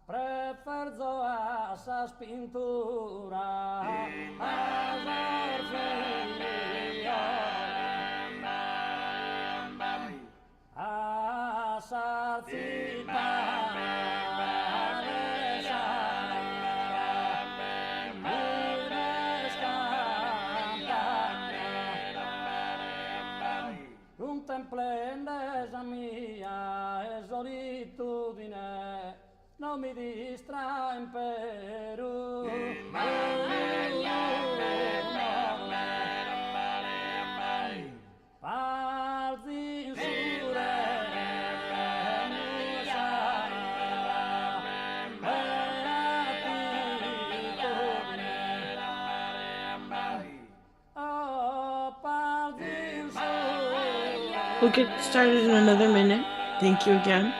Preferzo essas pinturas a contemplende mia e solitudine non mi distrae in Perù. Parti in We'll get started in another minute. Thank you again.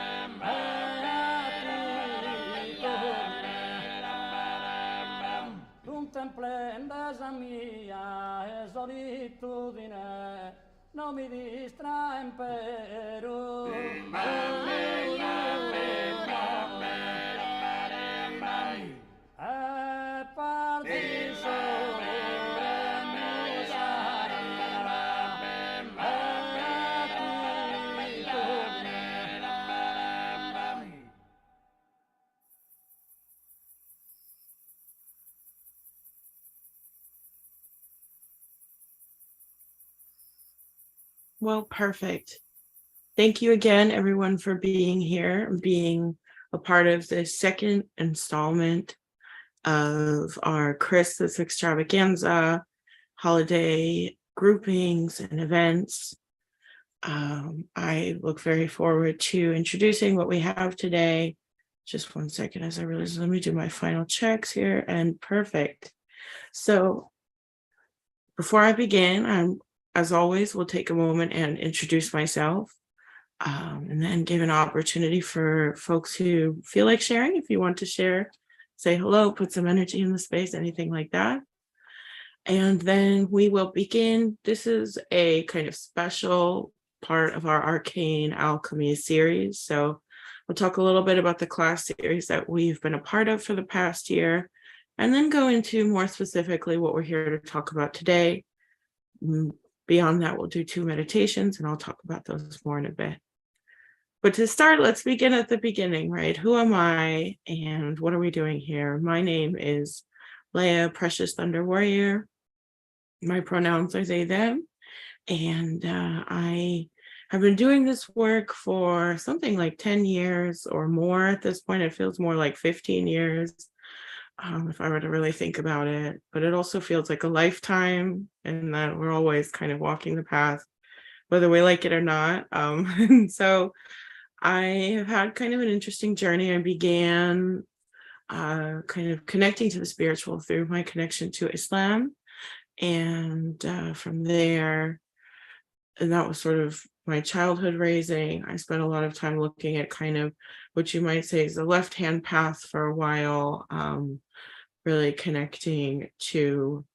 Contemplenda mia e solitudine non mi distrae in Perù. E parti Well, perfect. Thank you again, everyone, for being here and being a part of the second installment of our Christmas extravaganza, holiday groupings and events. I look very forward to introducing what we have today. Just 1 second as I realize, let me do my final checks here, and perfect. So before I begin, as always, we'll take a moment and introduce myself, and then give an opportunity for folks who feel like sharing. If you want to share, say hello, put some energy in the space, anything like that. And then we will begin. This is a kind of special part of our Arcane Alchemy series. So we'll talk a little bit about the class series that we've been a part of for the past year, and then go into more specifically what we're here to talk about today. Beyond that, we'll do 2 meditations, and I'll talk about those more in a bit. But to start, let's begin at the beginning, right? Who am I and what are we doing here? My name is Leia, Precious Thunder Warrior. My pronouns are they, them. And I have been doing this work for something like 10 years or more at this point. It feels more like 15 years. If I were to really think about it, but it also feels like a lifetime, and that we're always kind of walking the path, whether we like it or not. And so I have had kind of an interesting journey. I began kind of connecting to the spiritual through my connection to Islam. And from there, and that was sort of my childhood raising. I spent a lot of time looking at kind of what you might say is the left-hand path for a while, really connecting to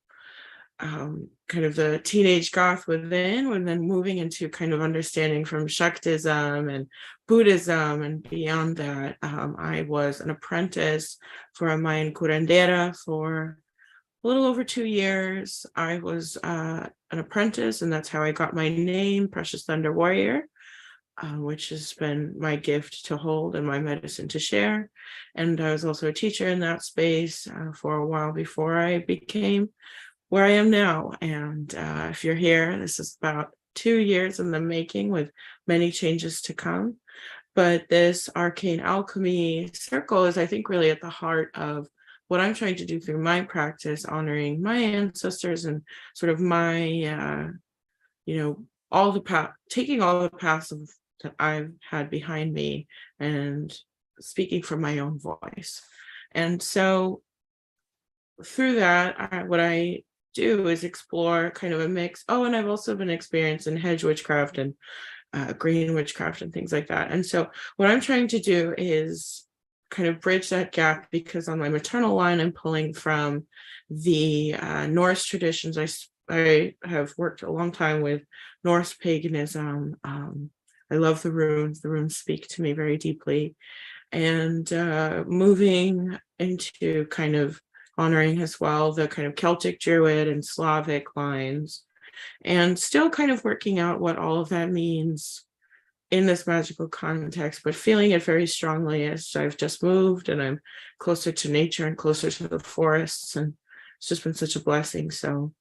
kind of the teenage goth within, and then moving into kind of understanding from Shaktism and Buddhism and beyond that. I was an apprentice for a Mayan curandera for a little over 2 years. I was an apprentice, and that's how I got my name, Precious Thunder Warrior, which has been my gift to hold and my medicine to share. And I was also a teacher in that space for a while before I became where I am now. And if you're here, this is about 2 years in the making with many changes to come. But this Arcane Alchemy circle is, I think, really at the heart of what I'm trying to do through my practice, honoring my ancestors and sort of my, all the path, taking all the paths that I've had behind me and speaking from my own voice. And so through that, what I do is explore kind of a mix. Oh, and I've also been experienced in hedge witchcraft and green witchcraft and things like that. And so what I'm trying to do is kind of bridge that gap, because on my maternal line, I'm pulling from the Norse traditions. I have worked a long time with Norse paganism, I love the runes. The runes speak to me very deeply. And moving into kind of honoring as well the kind of Celtic Druid and Slavic lines, and still kind of working out what all of that means in this magical context, but feeling it very strongly as I've just moved and I'm closer to nature and closer to the forests. And it's just been such a blessing. So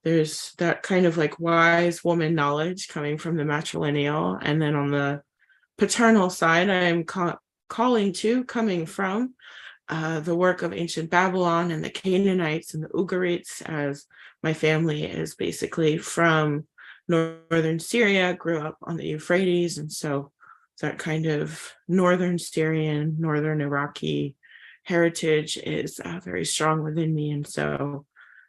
there's that kind of like wise woman knowledge coming from the matrilineal. And then on the paternal side, I'm coming from the work of ancient Babylon and the Canaanites and the Ugarites, as my family is basically from northern Syria, grew up on the Euphrates. And so that kind of northern Syrian, northern Iraqi heritage is very strong within me. And so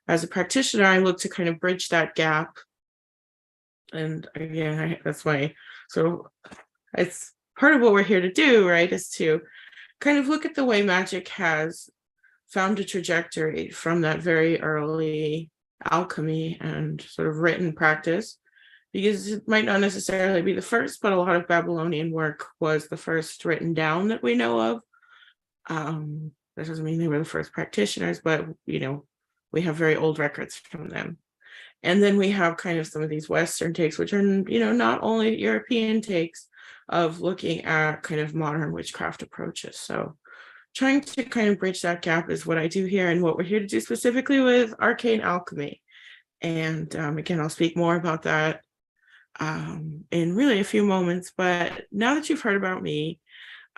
as a practitioner, I look to kind of bridge that gap. And again, that's why, so it's part of what we're here to do, right, is to kind of look at the way magic has found a trajectory from that very early alchemy and sort of written practice, because it might not necessarily be the first, but a lot of Babylonian work was the first written down that we know of. That doesn't mean they were the first practitioners, but, we have very old records from them. And then we have kind of some of these Western takes, which are, not only European takes of looking at kind of modern witchcraft approaches. So trying to kind of bridge that gap is what I do here and what we're here to do specifically with Arcane Alchemy. And again, I'll speak more about that in really a few moments. But now that you've heard about me,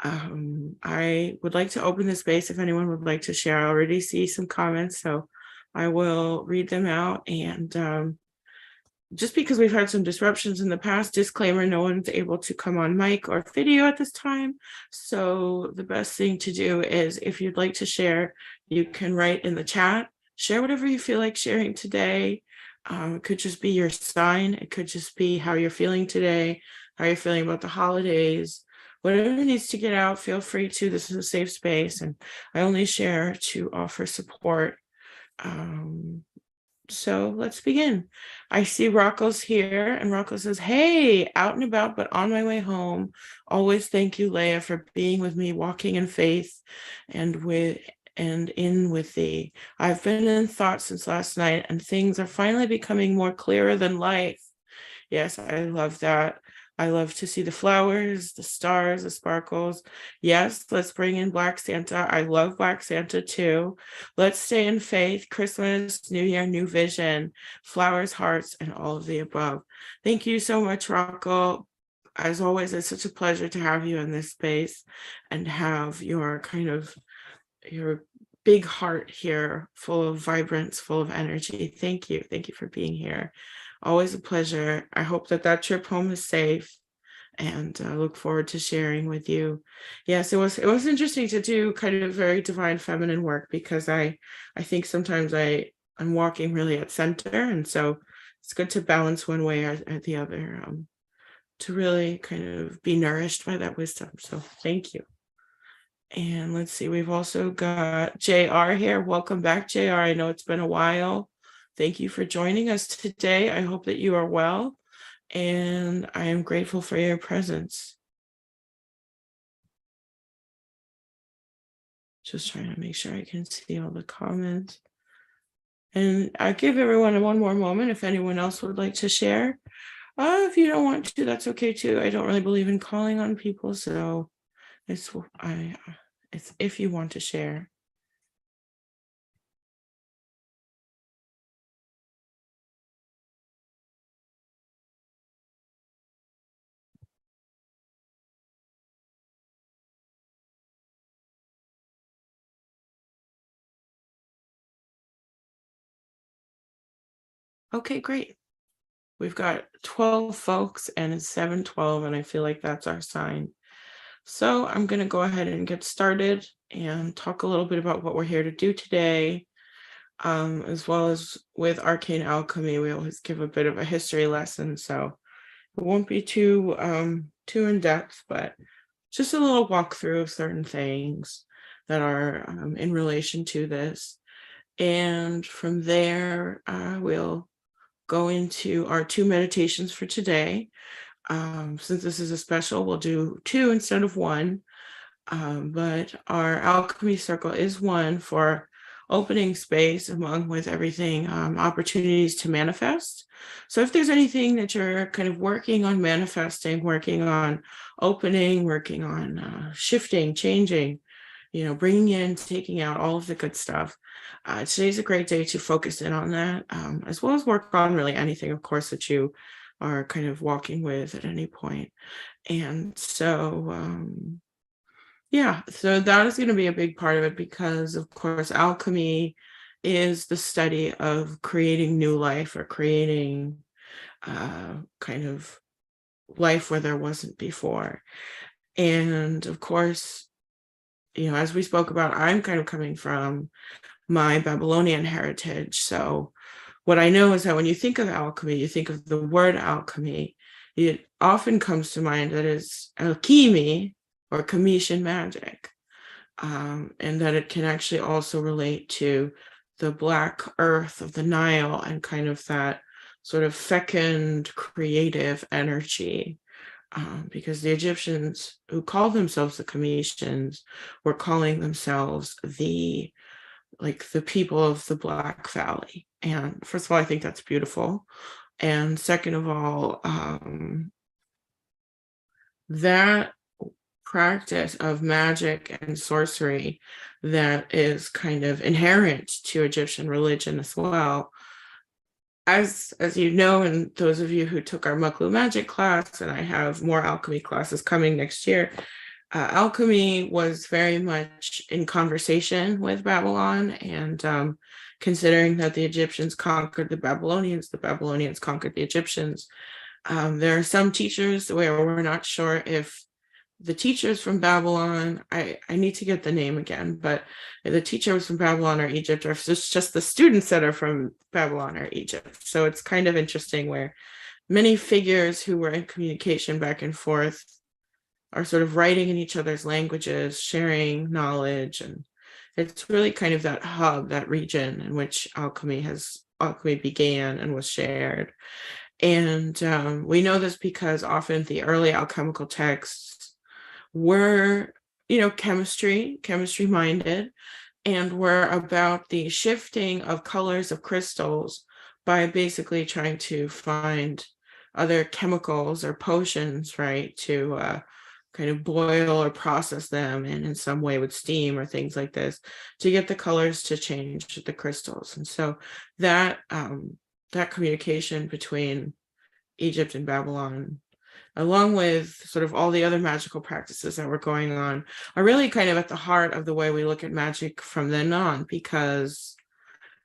I would like to open the space if anyone would like to share. I already see some comments, so I will read them out. And just because we've had some disruptions in the past, disclaimer, no one's able to come on mic or video at this time. So the best thing to do is, if you'd like to share, you can write in the chat, share whatever you feel like sharing today. It could just be your sign. It could just be how you're feeling today, how you're feeling about the holidays. Whatever needs to get out, feel free to. This is a safe space, and I only share to offer support. So let's begin. I see Rocco's here, and Rocco says, "Hey, out and about, but on my way home. Always thank you, Leah, for being with me, walking in faith and in with thee. I've been in thought since last night, and things are finally becoming more clearer than life." Yes, I love that. I love to see the flowers, the stars, the sparkles. Yes, let's bring in Black Santa. I love Black Santa too. Let's stay in faith. Christmas, New Year, new vision, flowers, hearts, and all of the above. Thank you so much, Rocco. As always, it's such a pleasure to have you in this space and have your big heart here, full of vibrance, full of energy. Thank you. Thank you for being here. Always a pleasure. I hope that trip home is safe, and I look forward to sharing with you. Yes, it was interesting to do kind of very divine feminine work, because I think sometimes I'm walking really at center, and so it's good to balance one way or the other, to really kind of be nourished by that wisdom. So thank you. And let's see, we've also got JR here. Welcome back, JR. I know it's been a while. Thank you for joining us today. I hope that you are well, and I am grateful for your presence. Just trying to make sure I can see all the comments. And I'll give everyone one more moment if anyone else would like to share. If you don't want to, that's okay too. I don't really believe in calling on people, so it's if you want to share. Okay, great. We've got 12 folks, and it's 7:12, and I feel like that's our sign. So I'm going to go ahead and get started and talk a little bit about what we're here to do today, as well as with Arcane Alchemy. We always give a bit of a history lesson, so it won't be too in depth, but just a little walkthrough of certain things that are in relation to this. And from there, we'll go into our 2 meditations for today. Since this is a special, we'll do 2 instead of 1. But our alchemy circle is one for opening space along with everything, opportunities to manifest. So if there's anything that you're kind of working on manifesting, working on opening, working on shifting, changing, bringing in, taking out, all of the good stuff, today's a great day to focus in on that, as well as work on really anything, of course, that you are kind of walking with at any point. And so, yeah, so that is going to be a big part of it because, of course, alchemy is the study of creating new life or creating kind of life where there wasn't before. And of course, as we spoke about, I'm kind of coming from my Babylonian heritage. So what I know is that when you think of alchemy, you think of the word alchemy, it often comes to mind that it's alchemy or Commission magic, and that it can actually also relate to the black earth of the Nile and kind of that sort of fecund creative energy, because the Egyptians who called themselves the Commissions were calling themselves the people of the Black Valley. And first of all, I think that's beautiful. And second of all, that practice of magic and sorcery that is kind of inherent to Egyptian religion as well. As you know, and those of you who took our Muklu magic class, and I have more alchemy classes coming next year, alchemy was very much in conversation with Babylon, and considering that the Egyptians conquered the Babylonians conquered the Egyptians. There are some teachers where we're not sure if the teachers from Babylon, I need to get the name again, but the teachers from Babylon or Egypt, or if it's just the students that are from Babylon or Egypt. So it's kind of interesting where many figures who were in communication back and forth are sort of writing in each other's languages, sharing knowledge. And it's really kind of that hub, that region in which alchemy began and was shared. And we know this because often the early alchemical texts were, chemistry minded, and were about the shifting of colors of crystals by basically trying to find other chemicals or potions, right, to kind of boil or process them in some way with steam or things like this to get the colors to change the crystals. And so that communication between Egypt and Babylon, along with sort of all the other magical practices that were going on, are really kind of at the heart of the way we look at magic from then on, because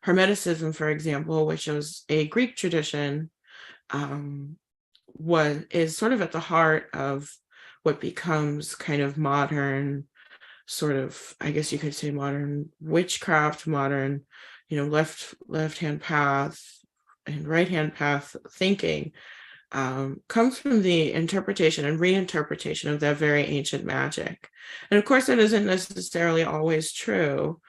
Hermeticism, for example, which was a Greek tradition, is sort of at the heart of what becomes kind of modern, sort of, I guess you could say, modern witchcraft, modern, left-hand path and right-hand path thinking. Comes from the interpretation and reinterpretation of that very ancient magic. And of course, that isn't necessarily always true.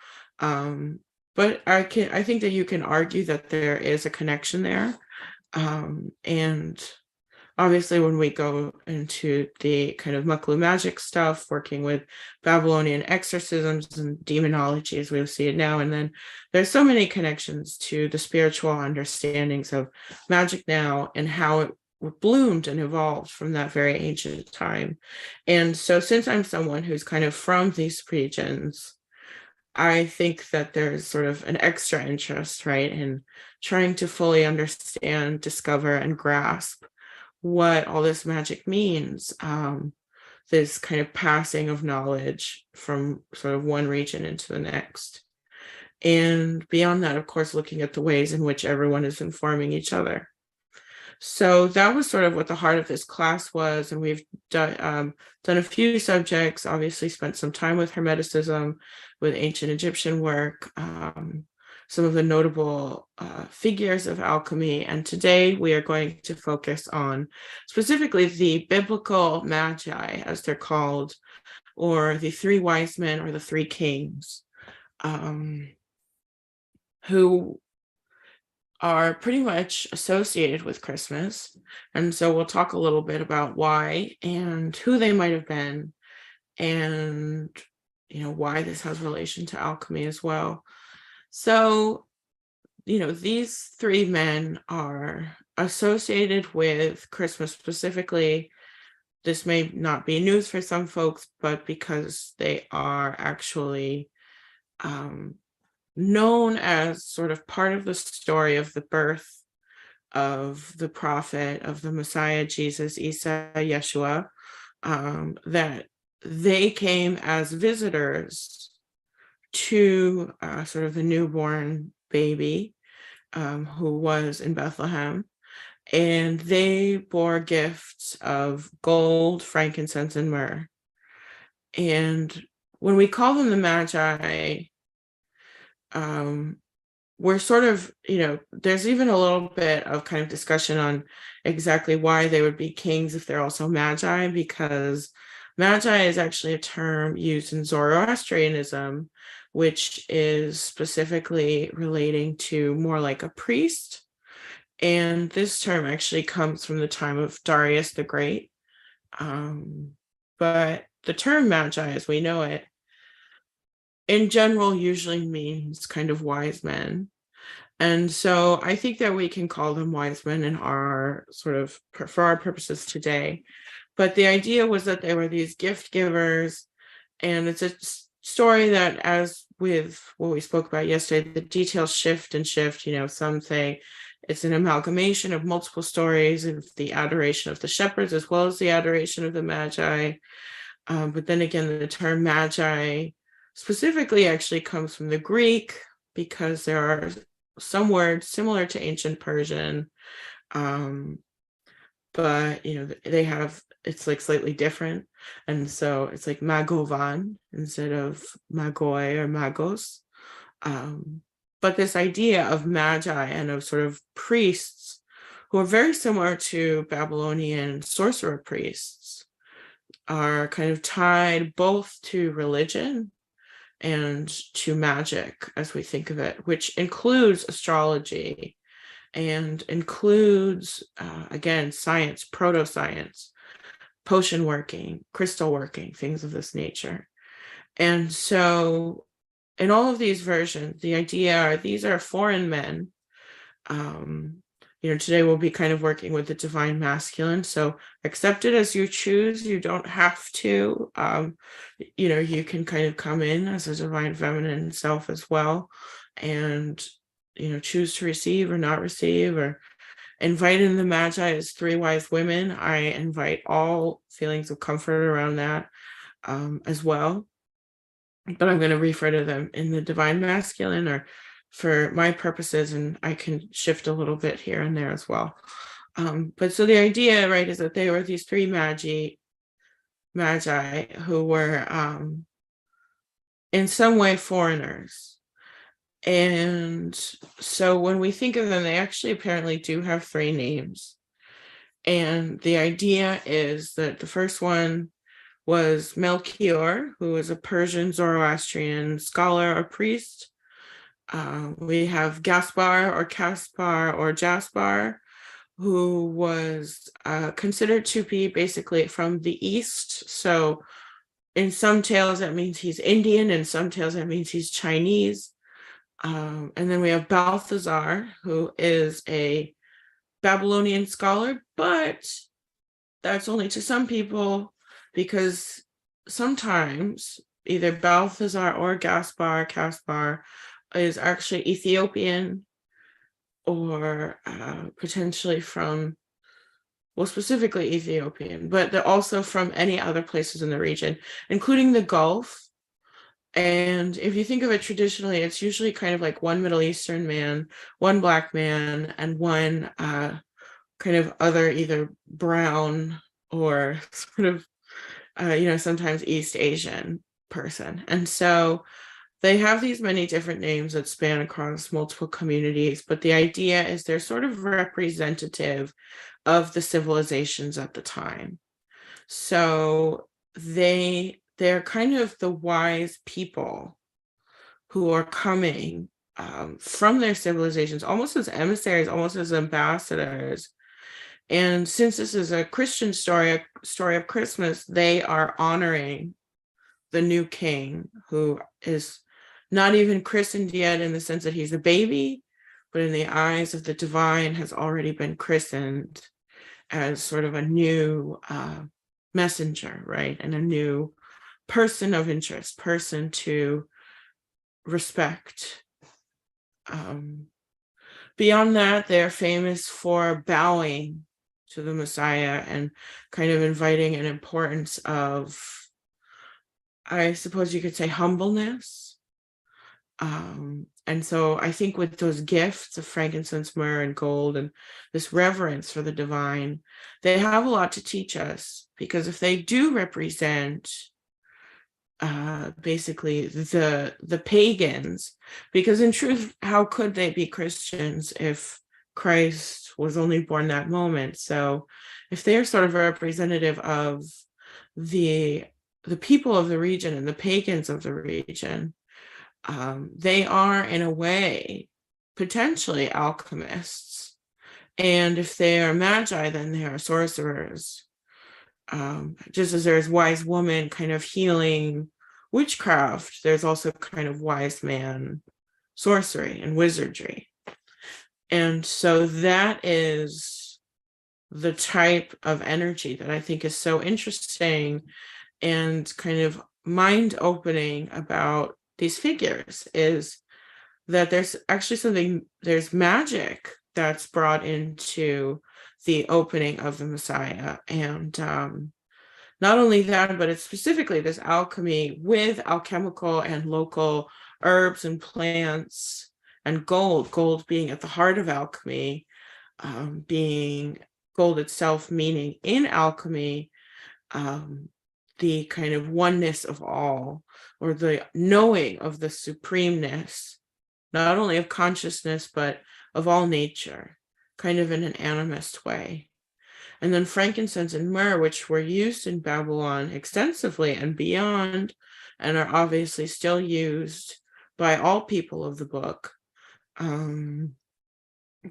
But I think that you can argue that there is a connection there. And obviously, when we go into the kind of Muklu magic stuff, working with Babylonian exorcisms and demonology as we see it now, and then there's so many connections to the spiritual understandings of magic now and how it bloomed and evolved from that very ancient time. And so since I'm someone who's kind of from these regions, I think that there's sort of an extra interest, right, in trying to fully understand, discover, and grasp what all this magic means, this kind of passing of knowledge from sort of one region into the next. And beyond that, of course, looking at the ways in which everyone is informing each other. So that was sort of what the heart of this class was. And we've done a few subjects, obviously spent some time with Hermeticism, with ancient Egyptian work, some of the notable figures of alchemy. And today we are going to focus on specifically the biblical Magi, as they're called, or the 3 wise men or the 3 kings, who are pretty much associated with Christmas. And so we'll talk a little bit about why and who they might have been, and why this has relation to alchemy as well. So these three men are associated with Christmas specifically. This may not be news for some folks, but because they are actually known as sort of part of the story of the birth of the prophet, of the Messiah, Jesus, Isa, Yeshua, that they came as visitors to sort of the newborn baby who was in Bethlehem. And they bore gifts of gold, frankincense, and myrrh. And when we call them the Magi, we're sort of, there's even a little bit of kind of discussion on exactly why they would be kings if they're also Magi, because Magi is actually a term used in Zoroastrianism, which is specifically relating to more like a priest. And this term actually comes from the time of Darius the Great. But the term Magi, as we know it, in general usually means kind of wise men. And so I think that we can call them wise men in our sort of, for our purposes today. But the idea was that they were these gift givers. And it's a story that, as with what we spoke about yesterday, the details shift and shift. Some say it's an amalgamation of multiple stories of the adoration of the shepherds as well as the adoration of the Magi. But then again, the term Magi specifically actually comes from the Greek, because there are some words similar to ancient Persian, but they have, it's like slightly different, and so it's like Magovan instead of Magoi or Magos. But this idea of Magi and of sort of priests who are very similar to Babylonian sorcerer priests are kind of tied both to religion and to magic, as we think of it, which includes astrology and includes, again, science, proto-science, potion working, crystal working, things of this nature. And so in all of these versions, the idea are these are foreign men. Today we'll be kind of working with the divine masculine. So accept it as you choose. You don't have to. You can kind of come in as a divine feminine self as well, and choose to receive or not receive, or invite in the Magi as three wise women. I invite all feelings of comfort around that as well. But I'm going to refer to them in the divine masculine, or for my purposes, and I can shift a little bit here and there as well. But so the idea, right, is that they were these three Magi who were in some way foreigners. And so when we think of them, they actually apparently do have three names. And the idea is that the first one was Melchior, who was a Persian Zoroastrian scholar or priest. We have Gaspar or Caspar or Jaspar, who was considered to be basically from the East. So in some tales, that means he's Indian. In some tales, that means he's Chinese. And then we have Balthazar, who is a Babylonian scholar, but that's only to some people, because sometimes either Balthazar or Caspar is actually Ethiopian, or potentially from, well, specifically Ethiopian, but they're also from any other places in the region, including the Gulf. And if you think of it traditionally, it's usually kind of like one Middle Eastern man, one Black man, and one kind of other, either brown or sort of, sometimes East Asian person. And so they have these many different names that span across multiple communities, but the idea is they're sort of representative of the civilizations at the time. So they're kind of the wise people who are coming from their civilizations, almost as emissaries, almost as ambassadors. And since this is a Christian story, a story of Christmas, they are honoring the new king, who is not even christened yet in the sense that he's a baby, but in the eyes of the divine has already been christened as sort of a new messenger, right? And a new person of interest, person to respect. Beyond that, they're famous for bowing to the Messiah and kind of inviting an importance of, I suppose you could say, humbleness. And so I think with those gifts of frankincense, myrrh, and gold, and this reverence for the divine, they have a lot to teach us, because if they do represent basically the pagans, because in truth, how could they be Christians if Christ was only born that moment? So if they're sort of representative of the people of the region and the pagans of the region, they are in a way potentially alchemists. And if they are magi, then they are sorcerers. Just as there's wise woman kind of healing witchcraft, there's also kind of wise man sorcery and wizardry. And so that is the type of energy that I think is so interesting and kind of mind-opening about these figures, is that there's actually there's magic that's brought into the opening of the Messiah. And not only that, but it's specifically this alchemy with alchemical and local herbs and plants, and gold being at the heart of alchemy, being gold itself, meaning in alchemy, the kind of oneness of all, or the knowing of the supremeness, not only of consciousness, but of all nature, kind of in an animist way. And then frankincense and myrrh, which were used in Babylon extensively and beyond, and are obviously still used by all people of the book,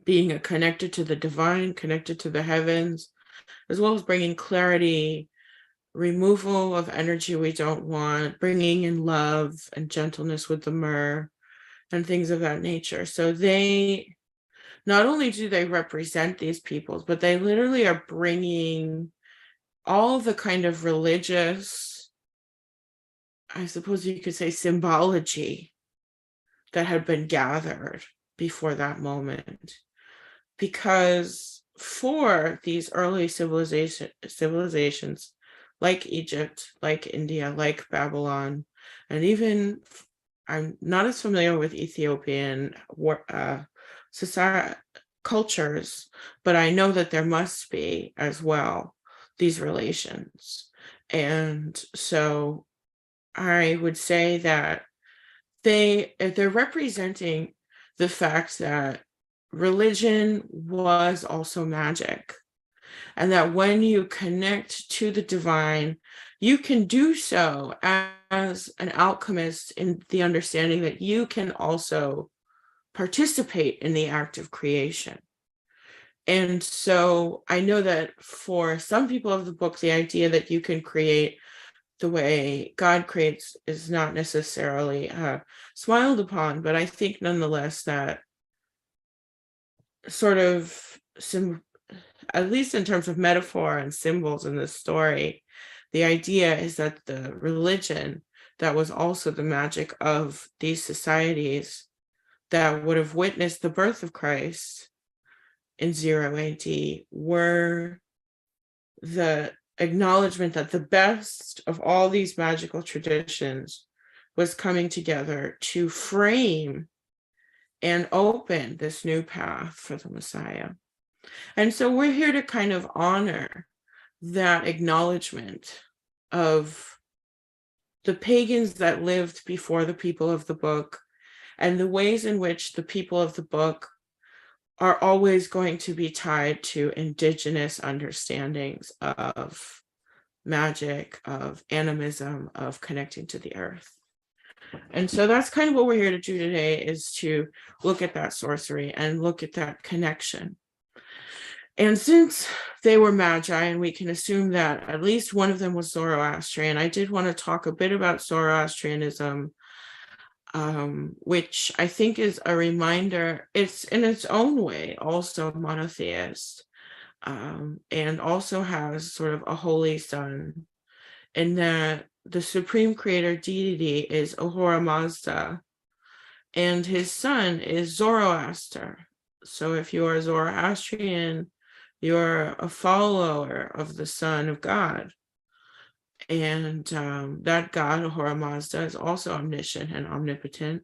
being connected to the divine, connected to the heavens, as well as bringing clarity, removal of energy we don't want, bringing in love and gentleness with the myrrh, and things of that nature. So they, not only do they represent these peoples, but they literally are bringing all the kind of religious, I suppose you could say, symbology that had been gathered before that moment. Because for these early civilizations, like Egypt, like India, like Babylon, and even, I'm not as familiar with Ethiopian society cultures, but I know that there must be as well these relations. And so I would say that they're representing the fact that religion was also magic, and that when you connect to the divine, you can do so as an alchemist, in the understanding that you can also participate in the act of creation. And so I know that for some people of the book, the idea that you can create the way God creates is not necessarily smiled upon, but I think nonetheless that sort of, at least in terms of metaphor and symbols in this story, the idea is that the religion that was also the magic of these societies that would have witnessed the birth of Christ in 0 AD were the acknowledgement that the best of all these magical traditions was coming together to frame and open this new path for the Messiah. And so we're here to kind of honor that acknowledgement of the pagans that lived before the people of the book, and the ways in which the people of the book are always going to be tied to indigenous understandings of magic, of animism, of connecting to the earth. And so that's kind of what we're here to do today, is to look at that sorcery and look at that connection. And since they were Magi, and we can assume that at least one of them was Zoroastrian, I did want to talk a bit about Zoroastrianism, which I think is a reminder. It's in its own way also monotheist, and also has sort of a holy son, in that the supreme creator deity is Ahura Mazda, and his son is Zoroaster. So if you are Zoroastrian, you're a follower of the Son of God. And that God, Ahura Mazda, is also omniscient and omnipotent.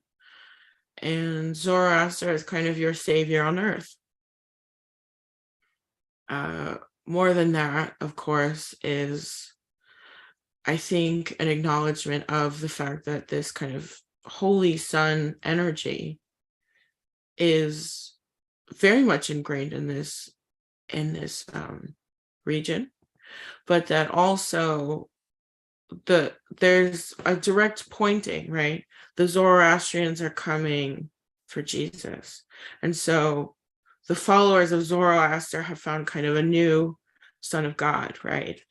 And Zoroaster is kind of your savior on earth. More than that, of course, is, I think, an acknowledgement of the fact that this kind of holy sun energy is very much ingrained in this region, but that also there's a direct pointing, right? The Zoroastrians are coming for Jesus, and so the followers of Zoroaster have found kind of a new son of God, right?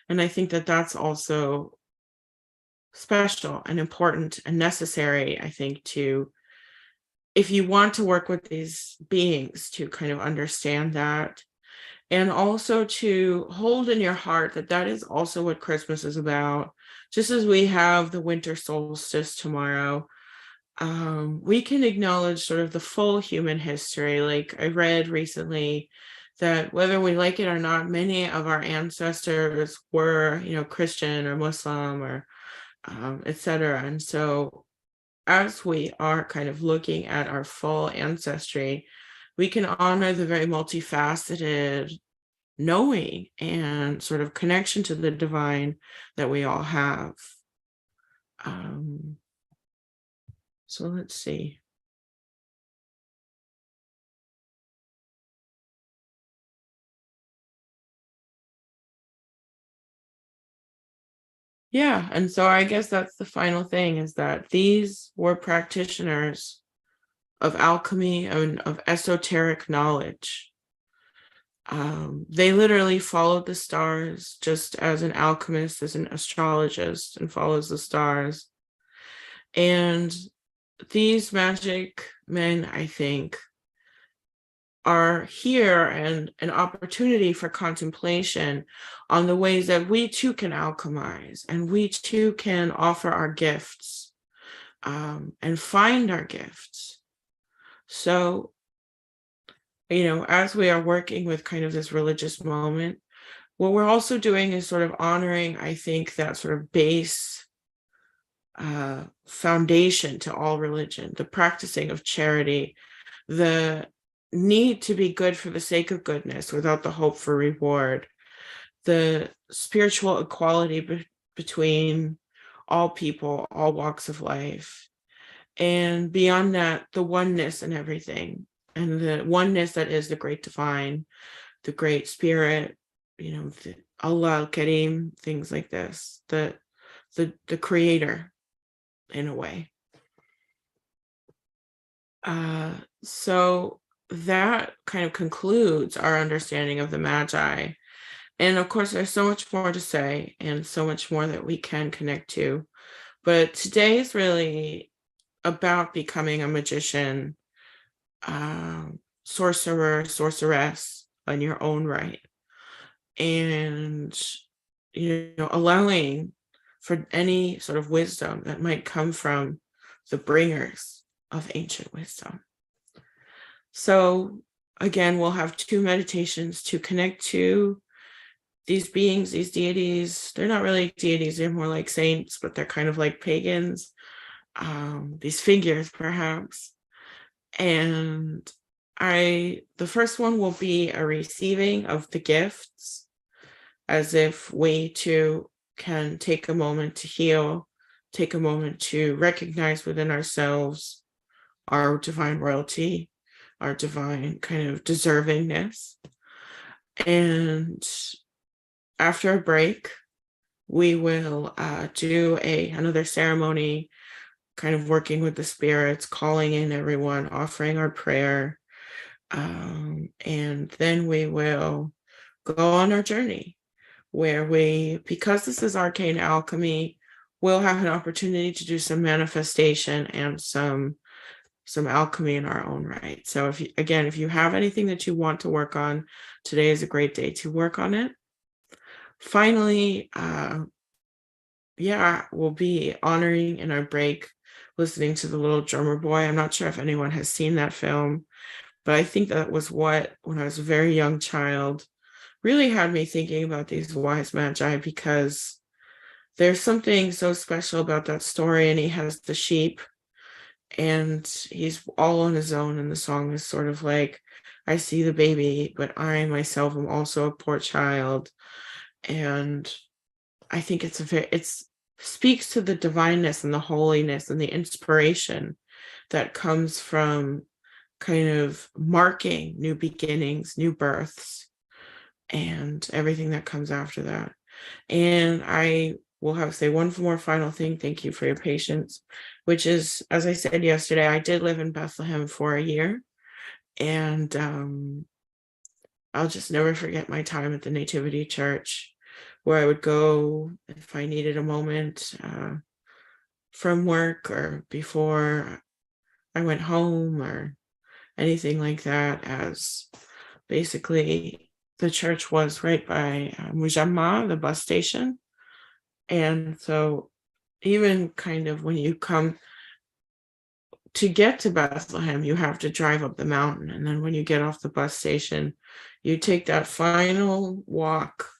And I think that that's also special and important and necessary, I think, to, if you want to work with these beings, to kind of understand that, and also to hold in your heart that that is also what Christmas is about. Just as we have the winter solstice tomorrow, we can acknowledge sort of the full human history. Like I read recently that whether we like it or not, many of our ancestors were, Christian or Muslim or etc. And so as we are kind of looking at our full ancestry, we can honor the very multifaceted knowing and sort of connection to the divine that we all have. So let's see. Yeah, and so I guess that's the final thing, is that these were practitioners of alchemy and of esoteric knowledge. They literally followed the stars, just as an alchemist is an astrologist and follows the stars. And these magic men, I think, are here and an opportunity for contemplation on the ways that we too can alchemize, and we too can offer our gifts, and find our gifts. So, as we are working with kind of this religious moment, what we're also doing is sort of honoring, I think, that sort of base foundation to all religion, the practicing of charity, the need to be good for the sake of goodness without the hope for reward, the spiritual equality between all people, all walks of life, and beyond that, the oneness in everything, and the oneness that is the great divine, the great spirit, the Allah, Kareem, things like this, the creator, in a way. So that kind of concludes our understanding of the Magi. And of course, there's so much more to say and so much more that we can connect to. But today is really about becoming a magician, sorcerer, sorceress in your own right. And, allowing for any sort of wisdom that might come from the bringers of ancient wisdom. So again, we'll have 2 meditations to connect to these beings, these deities. They're not really deities, they're more like saints, but they're kind of like pagans, these figures perhaps. And the first one will be a receiving of the gifts, as if we too can take a moment to heal, take a moment to recognize within ourselves our divine royalty, our divine kind of deservingness. And after a break, we will do another ceremony kind of working with the spirits, calling in everyone, offering our prayer. And then we will go on our journey where because this is Arcane Alchemy, we'll have an opportunity to do some manifestation and some alchemy in our own right. So if you have anything that you want to work on, today is a great day to work on it. Finally, we'll be honoring in our break, listening to The Little Drummer Boy. I'm not sure if anyone has seen that film, but I think that was what, when I was a very young child, really had me thinking about these wise magi, because there's something so special about that story. And he has the sheep and he's all on his own. And the song is sort of like, I see the baby, but I myself am also a poor child. And I think it speaks to the divineness and the holiness and the inspiration that comes from kind of marking new beginnings, new births, and everything that comes after that. And I will have to say one more final thing. Thank you for your patience, which is, as I said yesterday, I did live in Bethlehem for a year, and I'll just never forget my time at the Nativity Church, where I would go if I needed a moment from work or before I went home or anything like that, as basically the church was right by Mujamma, the bus station. And so even kind of when you come to get to Bethlehem, you have to drive up the mountain. And then when you get off the bus station, you take that final walk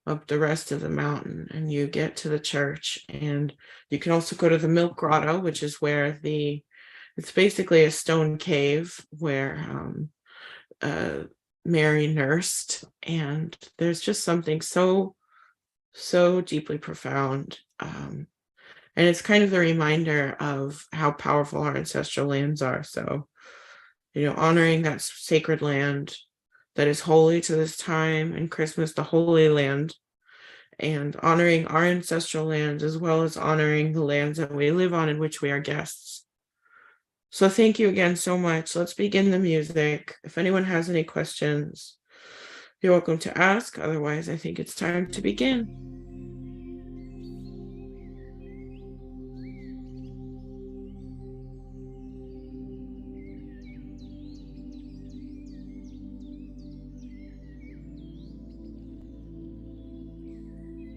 up the rest of the mountain and you get to the church. And you can also go to the Milk Grotto, which is where it's basically a stone cave where Mary nursed. And there's just something so deeply profound. And it's kind of the reminder of how powerful our ancestral lands are. So, honoring that sacred land that is holy to this time, and Christmas, the Holy Land, and honoring our ancestral land as well as honoring the lands that we live on in which we are guests. So thank you again so much. Let's begin the music. If anyone has any questions, you're welcome to ask. Otherwise, I think it's time to begin.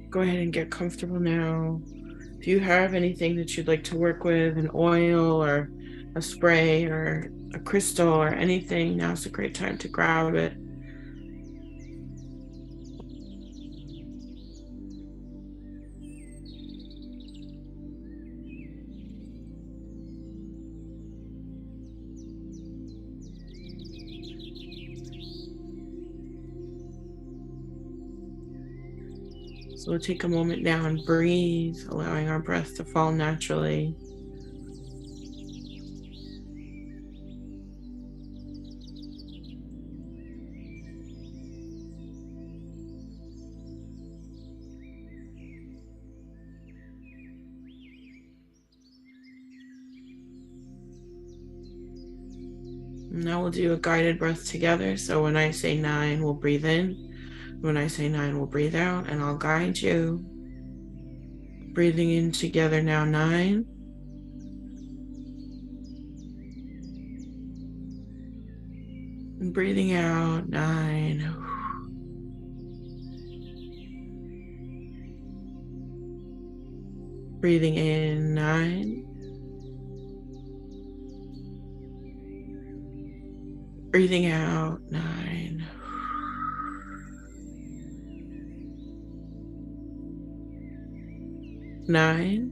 Go ahead and get comfortable now. If you have anything that you'd like to work with, an oil or a spray or a crystal or anything, now's a great time to grab it. So we'll take a moment now and breathe, allowing our breath to fall naturally. Now we'll do a guided breath together. So when I say 9, we'll breathe in. When I say 9, we'll breathe out, and I'll guide you. Breathing in together now, 9. And breathing out, 9. Breathing in, 9. Breathing out, 9. 9.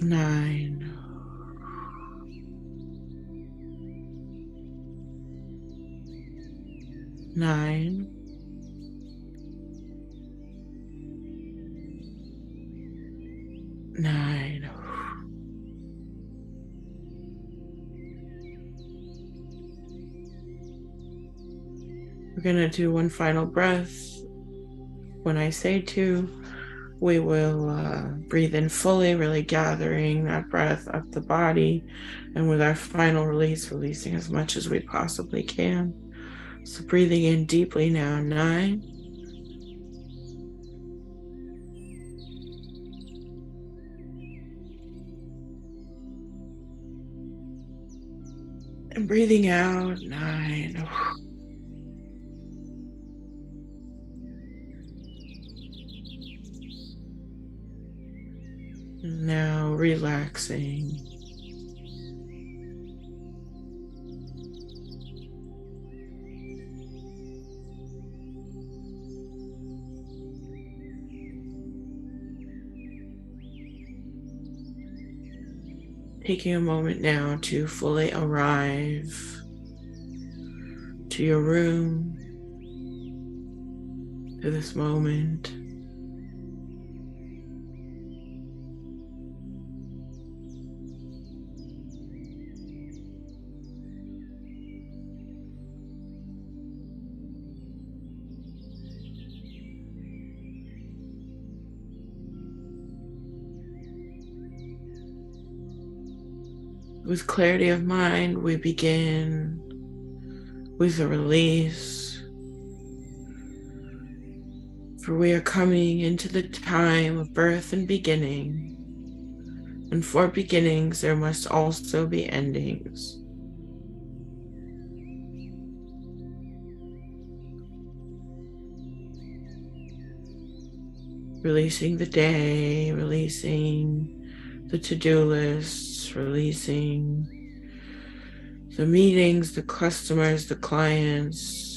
9. 9. 9. We're going to do one final breath when I say 2. We will breathe in fully, really gathering that breath up the body. And with our final release, releasing as much as we possibly can. So breathing in deeply now, 9. And breathing out, 9. Now relaxing. Taking a moment now to fully arrive to your room, to this moment. With clarity of mind, we begin with a release. For we are coming into the time of birth and beginning. And for beginnings, there must also be endings. Releasing the day, releasing the to-do lists, releasing the meetings, the customers, the clients.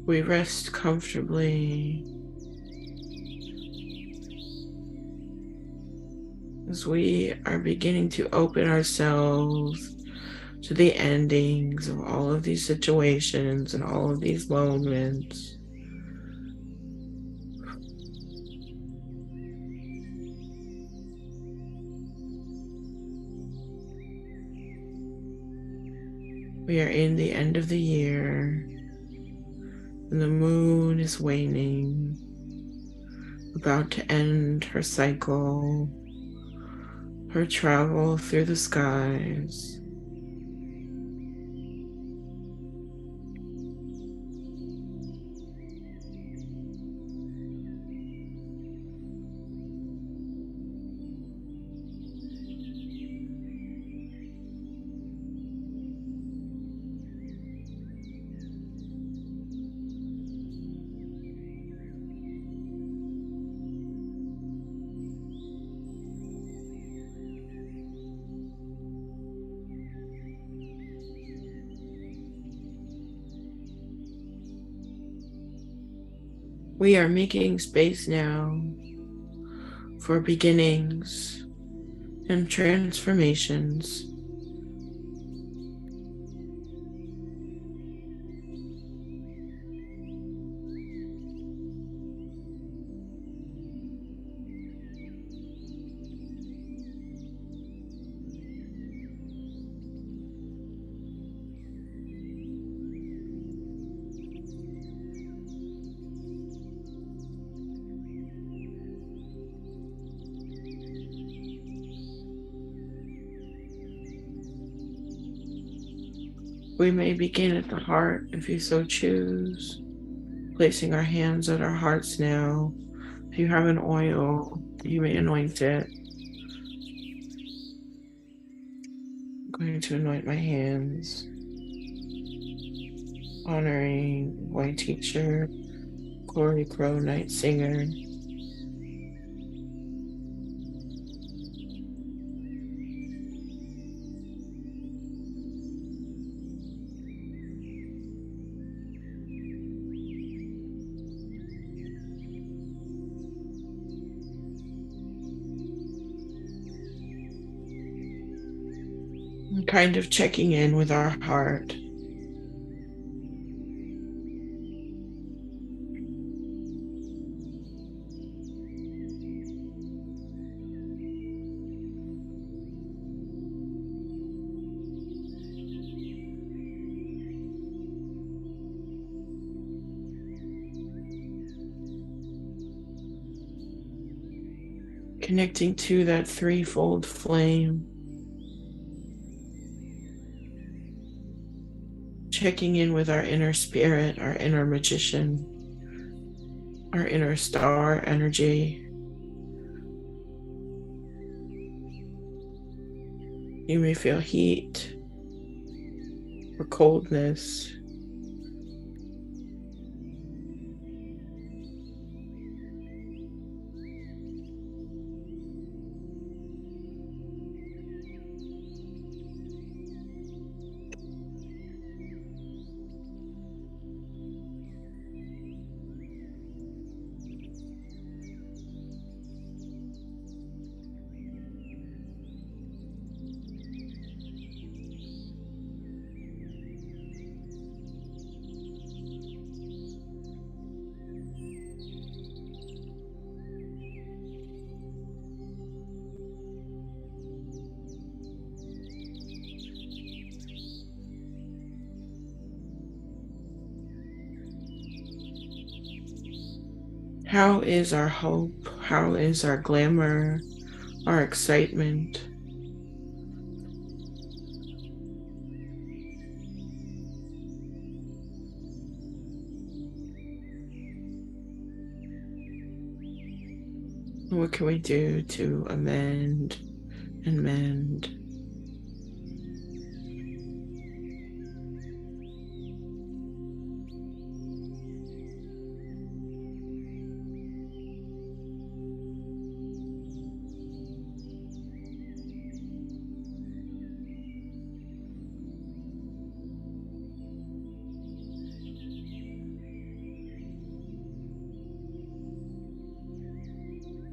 We rest comfortably as we are beginning to open ourselves to the endings of all of these situations and all of these moments. We are in the end of the year, and the moon is waning, about to end her cycle, her travel through the skies. We are making space now for beginnings and transformations. We may begin at the heart if you so choose, placing our hands at our hearts now. If you have an oil, you may anoint it. I'm going to anoint my hands, honoring White Teacher, Corey Crow, Night Singer. And kind of checking in with our heart. Connecting to that threefold flame. Checking in with our inner spirit, our inner magician, our inner star energy. You may feel heat or coldness. How is our hope? How is our glamour, our excitement? What can we do to amend and mend?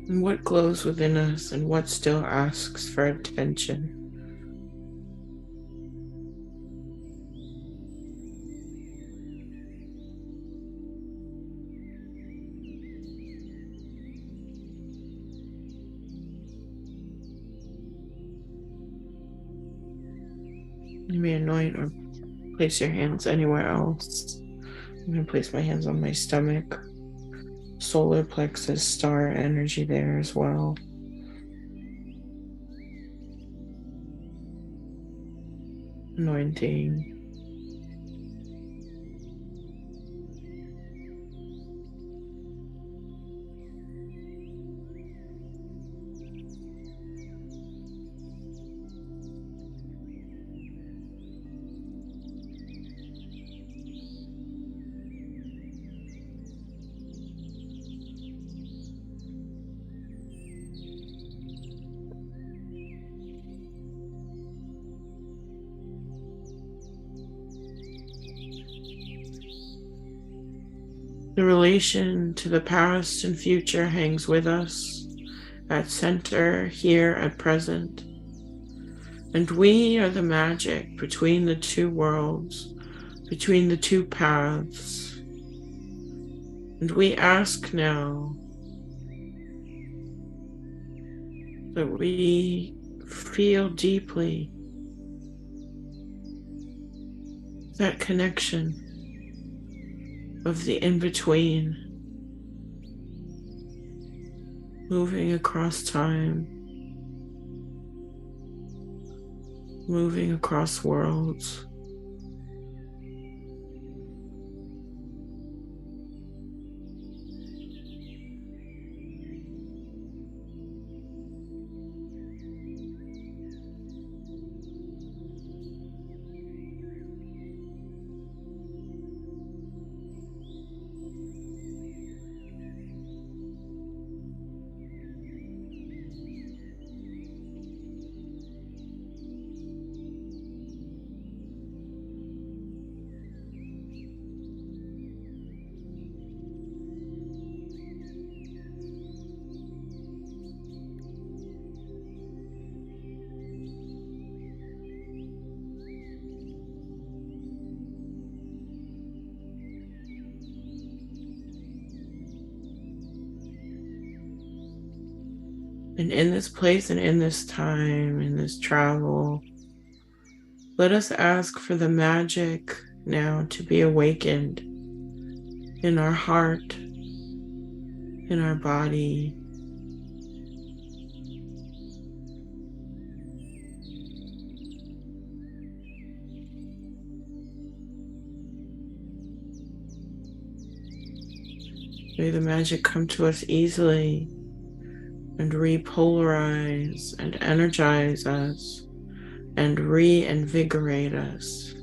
And what glows within us and what still asks for attention? You may anoint or place your hands anywhere else. I'm going to place my hands on my stomach, solar plexus, star energy there as well. Anointing. The relation to the past and future hangs with us at center, here at present. And we are the magic between the two worlds, between the two paths. And we ask now that we feel deeply that connection of the in-between, moving across time, moving across worlds. And in this place and in this time, in this travel, let us ask for the magic now to be awakened in our heart, in our body. May the magic come to us easily and repolarize and energize us and reinvigorate us.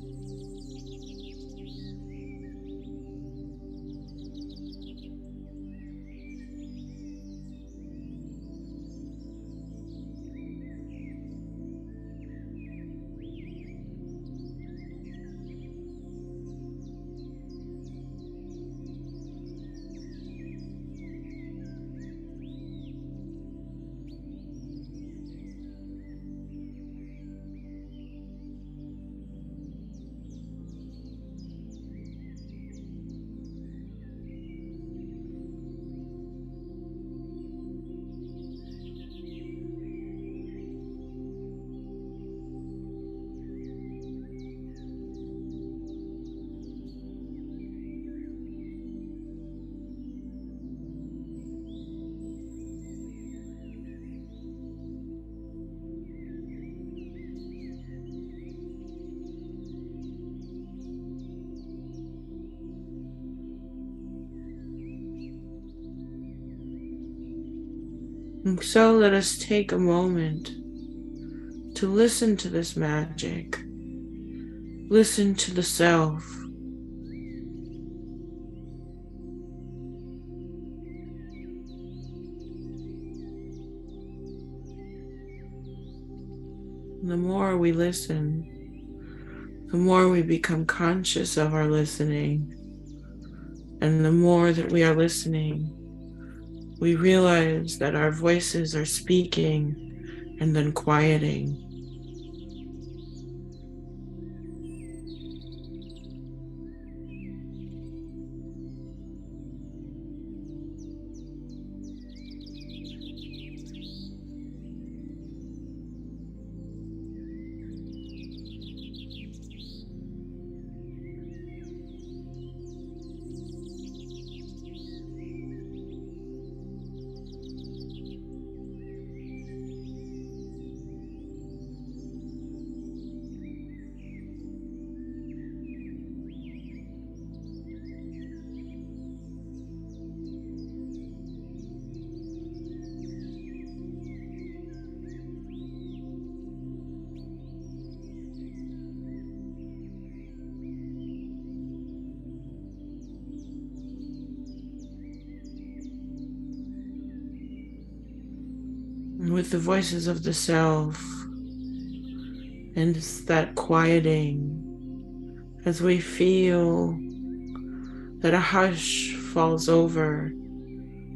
And so let us take a moment to listen to this magic. Listen to the self. And the more we listen, the more we become conscious of our listening. And the more that we are listening, we realize that our voices are speaking and then quieting. And with the voices of the self and that quieting, as we feel that a hush falls over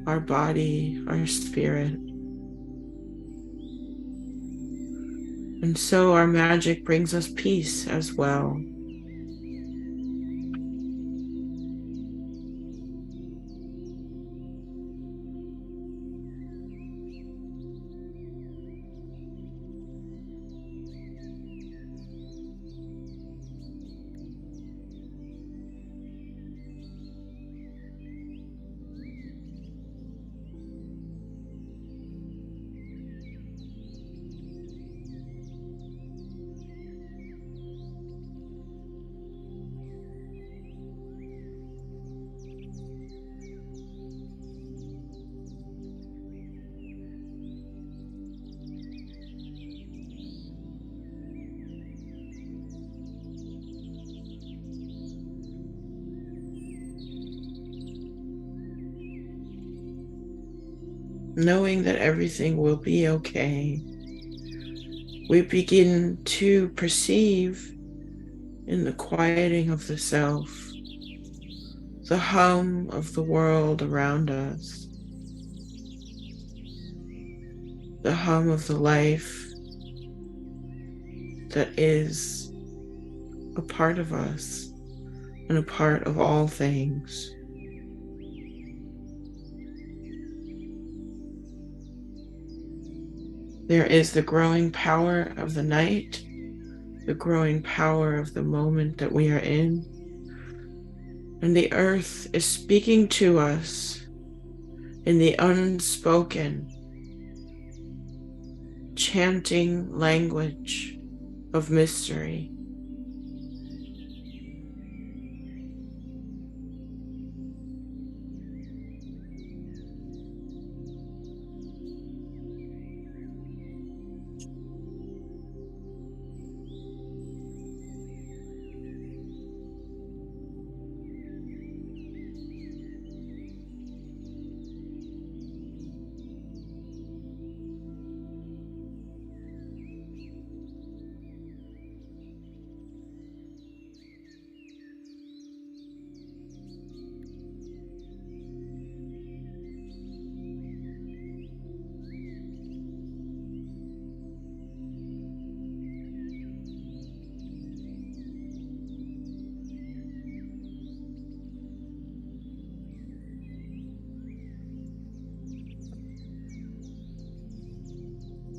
our body, our spirit. And so our magic brings us peace as well. Knowing that everything will be okay, we begin to perceive in the quieting of the self, the hum of the world around us, the hum of the life that is a part of us and a part of all things. There is the growing power of the night, the growing power of the moment that we are in. And the earth is speaking to us in the unspoken, chanting language of mystery.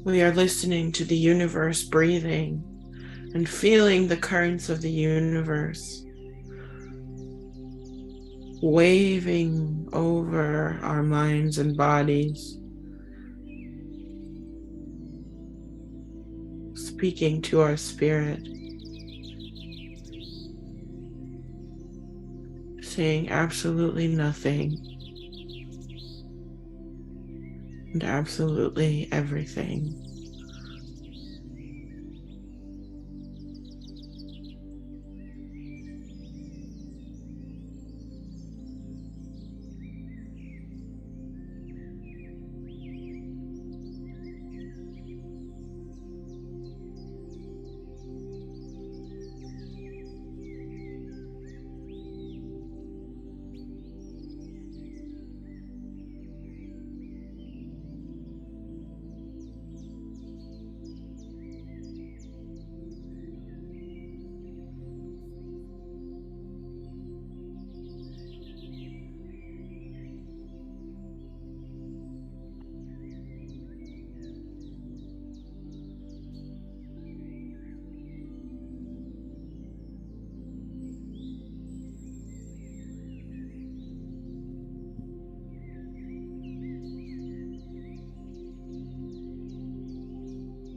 We are listening to the universe breathing and feeling the currents of the universe waving over our minds and bodies, speaking to our spirit, saying absolutely nothing and absolutely everything.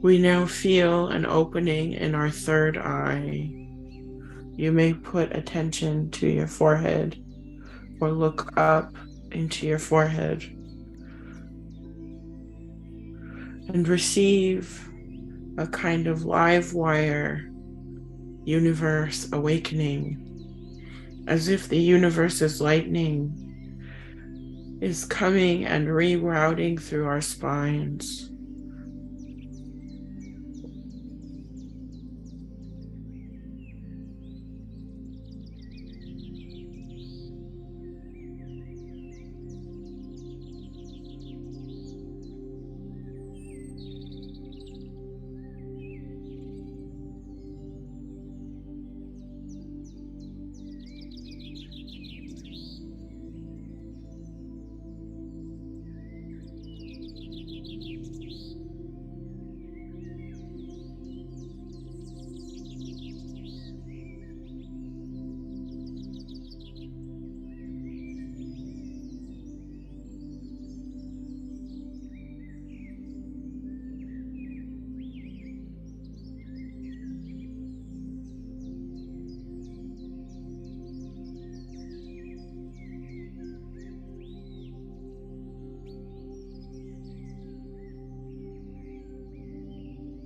We now feel an opening in our third eye. You may put attention to your forehead or look up into your forehead and receive a kind of live wire universe awakening, as if the universe's lightning is coming and rerouting through our spines.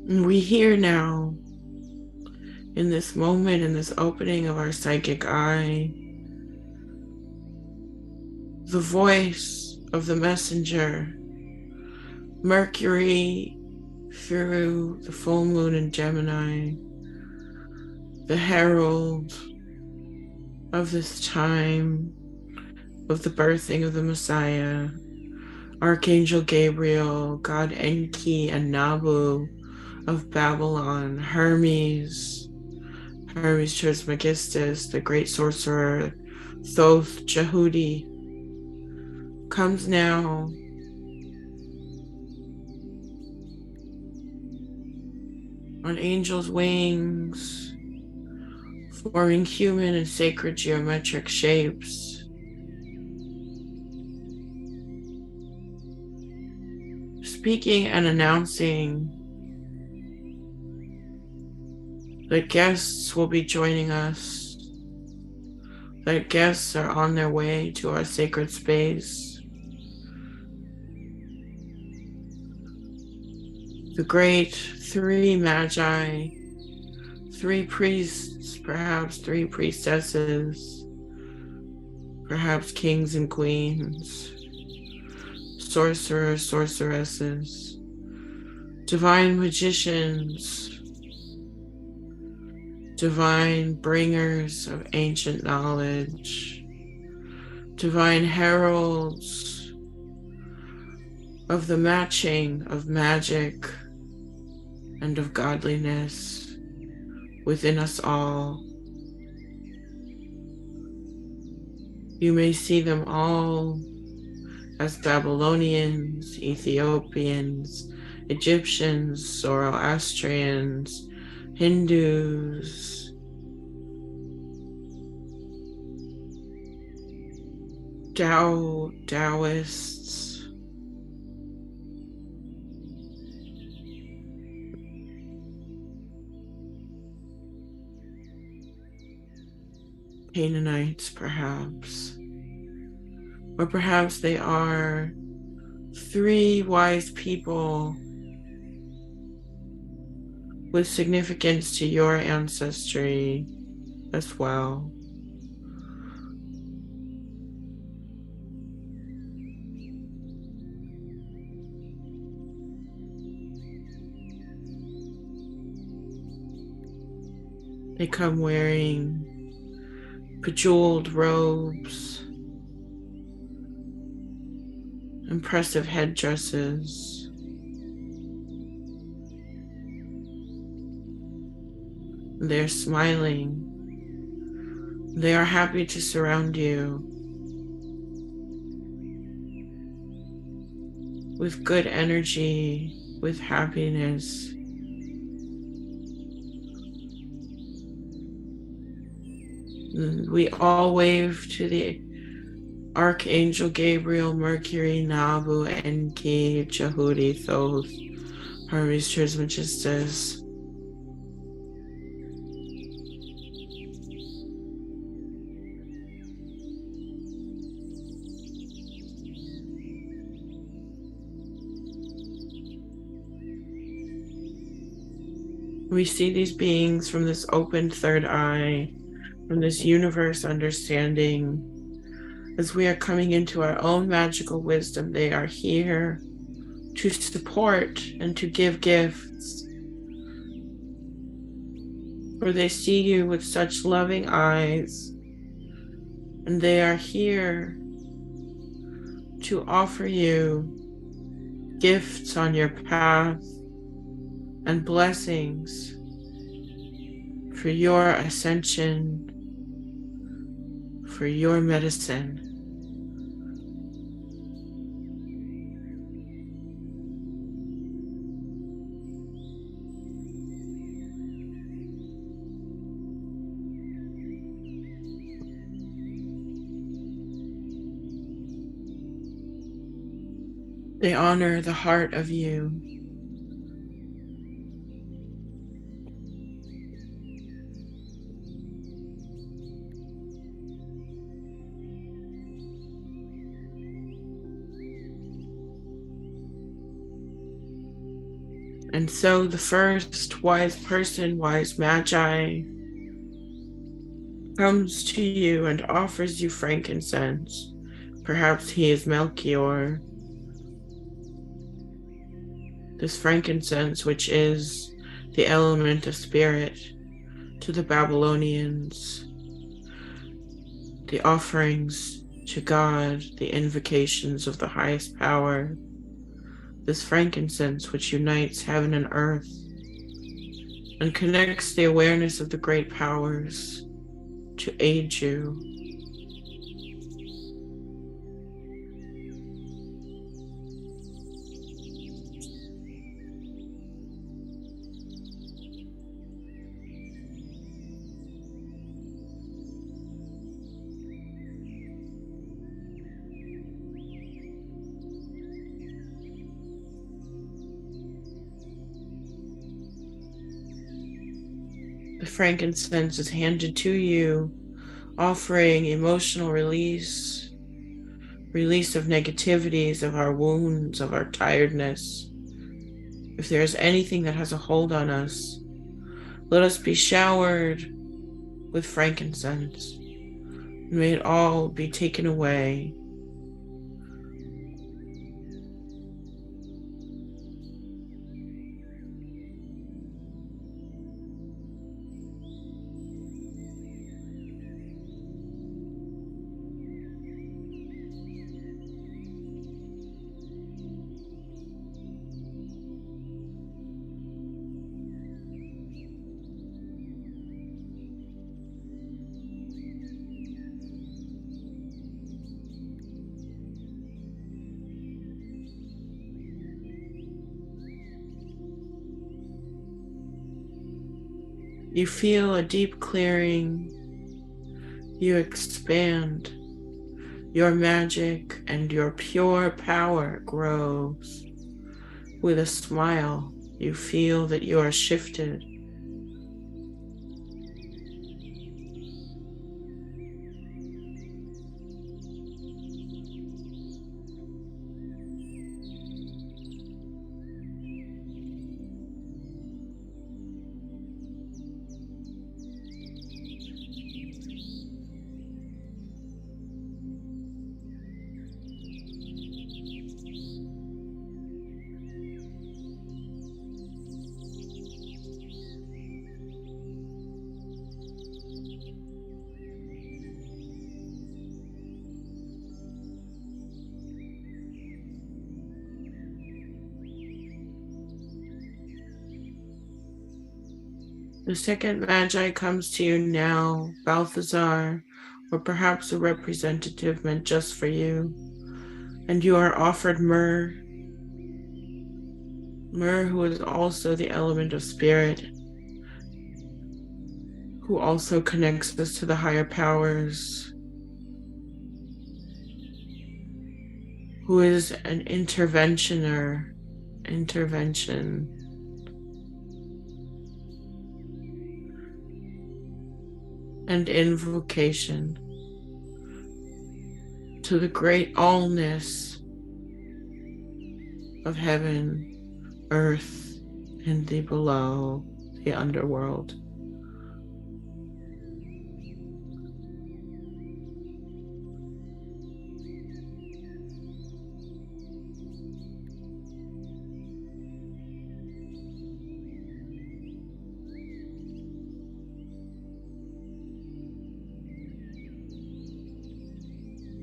And we hear now, in this moment, in this opening of our psychic eye, the voice of the messenger, Mercury through the full moon in Gemini, the herald of this time of the birthing of the Messiah, Archangel Gabriel, God Enki and Nabu of Babylon, Hermes Trismegistus, the great sorcerer, Thoth Jehudi, comes now on angels' wings, forming human and sacred geometric shapes. Speaking and announcing that guests will be joining us, that guests are on their way to our sacred space. The great three Magi, three priests, perhaps three priestesses, perhaps kings and queens, sorcerers, sorceresses, divine magicians, divine bringers of ancient knowledge, divine heralds of the matching of magic and of godliness within us all. You may see them all as Babylonians, Ethiopians, Egyptians, Zoroastrians, Hindus, Taoists, Canaanites, perhaps. Or perhaps they are three wise people with significance to your ancestry as well. They come wearing bejeweled robes, impressive headdresses, they're smiling. They are happy to surround you with good energy, with happiness. We all wave to the Archangel Gabriel, Mercury, Nabu, Enki, Jehudi, Thoth, Hermes Trismegistus. We see these beings from this open third eye, from this universe understanding. As we are coming into our own magical wisdom, they are here to support and to give gifts. For they see you with such loving eyes, and they are here to offer you gifts on your path and blessings for your ascension, for your medicine. They honor the heart of you. And so the first wise person, wise Magi, comes to you and offers you frankincense. Perhaps he is Melchior. This frankincense, which is the element of spirit to the Babylonians, the offerings to God, the invocations of the highest power, this frankincense which unites heaven and earth and connects the awareness of the great powers to aid you. The frankincense is handed to you, offering emotional release of negativities, of our wounds, of our tiredness. If there's anything that has a hold on us, let us be showered with frankincense. May it all be taken away. You feel a deep clearing. You expand. Your magic and your pure power grows. With a smile, you feel that you are shifted. The second Magi comes to you now, Balthazar, or perhaps a representative meant just for you, and you are offered myrrh. Myrrh, who is also the element of spirit, who also connects us to the higher powers, who is an intervention and invocation to the great allness of heaven, earth, and the below, the underworld.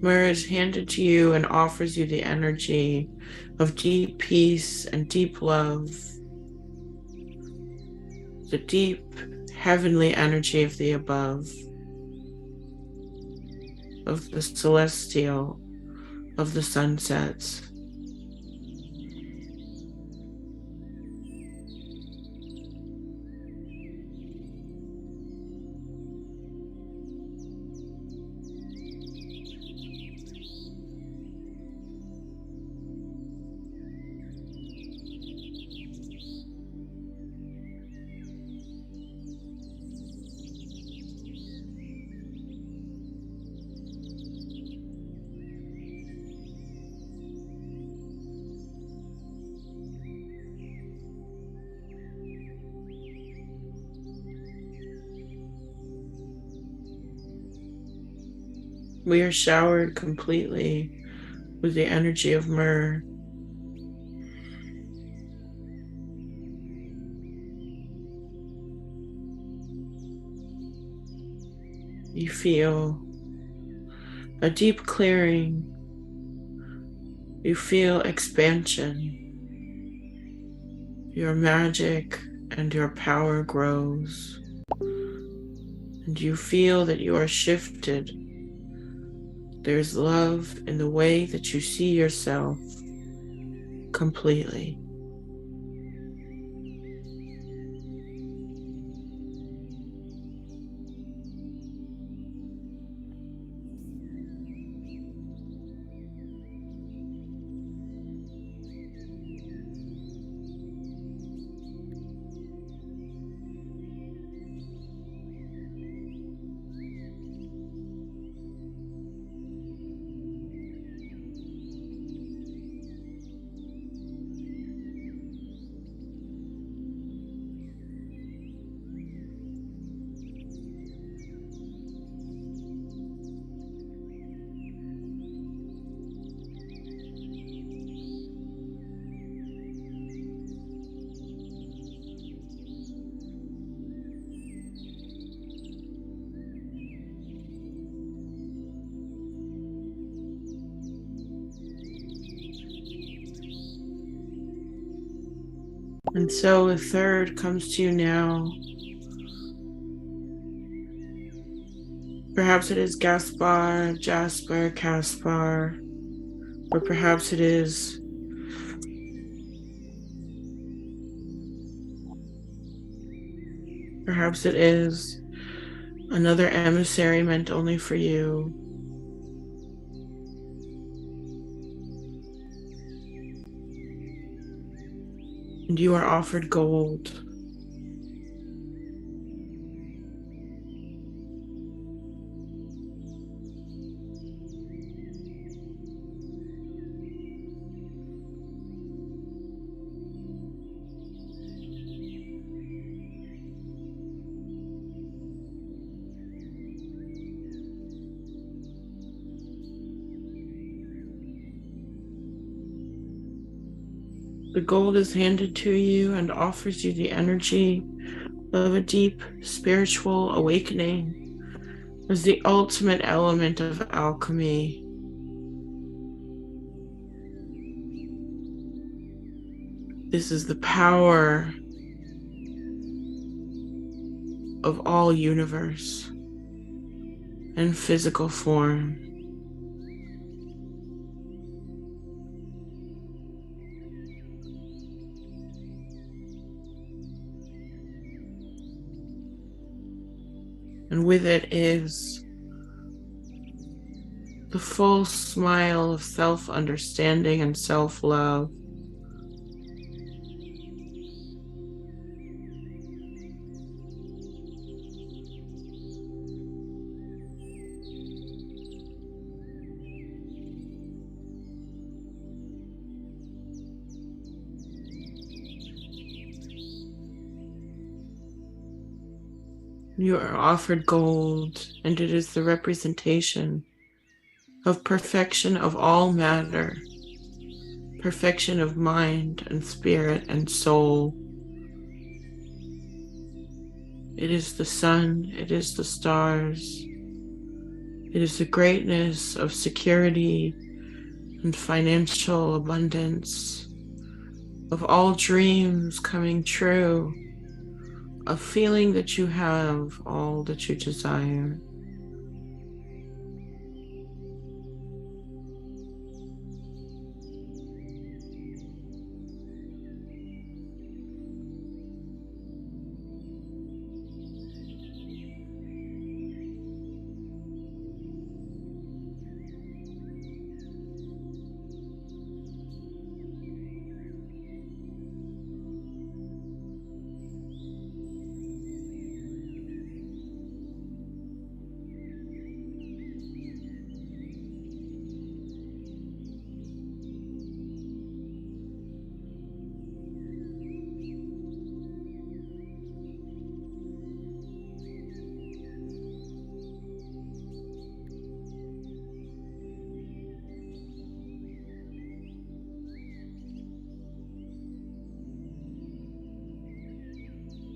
Myrrh is handed to you and offers you the energy of deep peace and deep love, the deep heavenly energy of the above, of the celestial, of the sunsets. We are showered completely with the energy of myrrh. You feel a deep clearing. You feel expansion. Your magic and your power grows. And you feel that you are shifted. There's love in the way that you see yourself completely. And so a third comes to you now. Perhaps it is Gaspar, Jasper, Caspar, or perhaps it is another emissary meant only for you. And you are offered gold. The gold is handed to you and offers you the energy of a deep spiritual awakening as the ultimate element of alchemy. This is the power of all universe and physical form. And with it is the full smile of self-understanding and self-love. You are offered gold, and it is the representation of perfection of all matter, perfection of mind and spirit and soul. It is the sun, it is the stars, it is the greatness of security and financial abundance, of all dreams coming true, of feeling that you have all that you desire.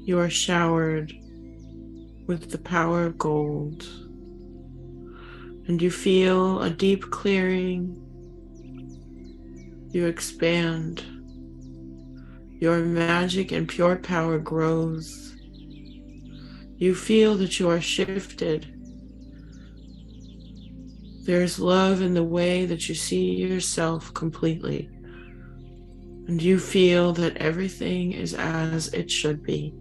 You are showered with the power of gold, and you feel a deep clearing. You expand. Your magic and pure power grows. You feel that you are shifted. There is love in the way that you see yourself completely, and you feel that everything is as it should be.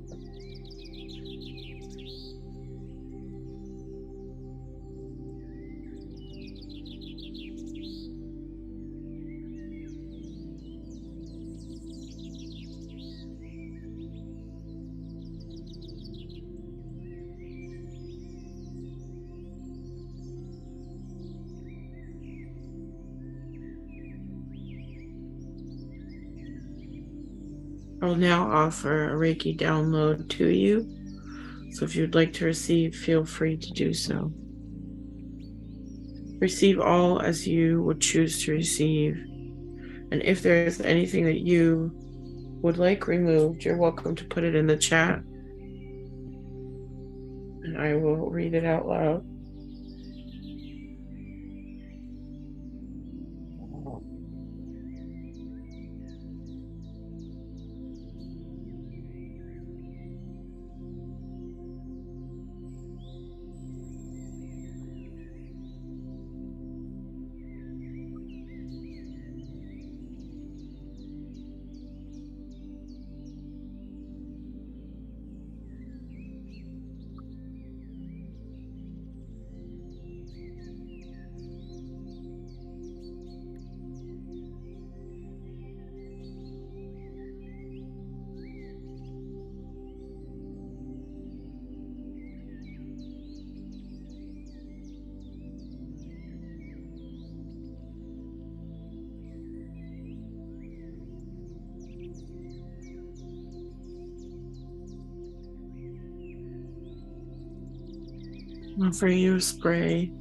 I'll now offer a Reiki download to you. So if you'd like to receive, feel free to do so. Receive all as you would choose to receive. And if there is anything that you would like removed, you're welcome to put it in the chat. And I will read it out loud. Offer you spray.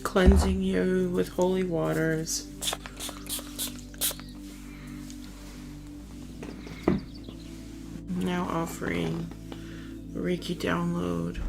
Cleansing you with holy waters. Now offering a Reiki download.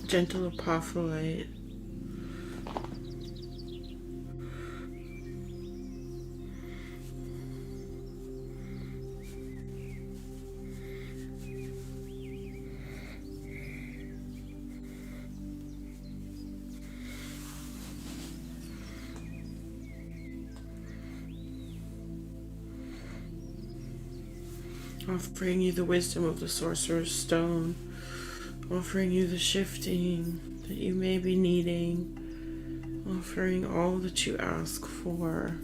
Gentle apophyllite. Offering you the wisdom of the Sorcerer's Stone. Offering you the shifting that you may be needing. Offering all that you ask for.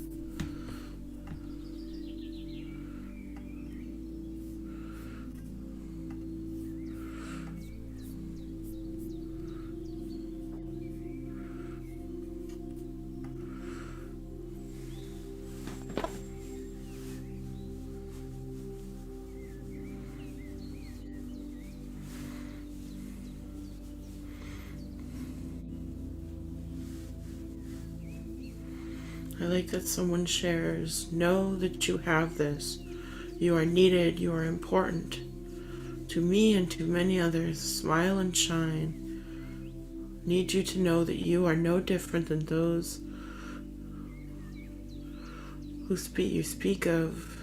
I like that someone shares, know that you have this. You are needed, you are important. To me and to many others, smile and shine. Need you to know that you are no different than those who you speak of.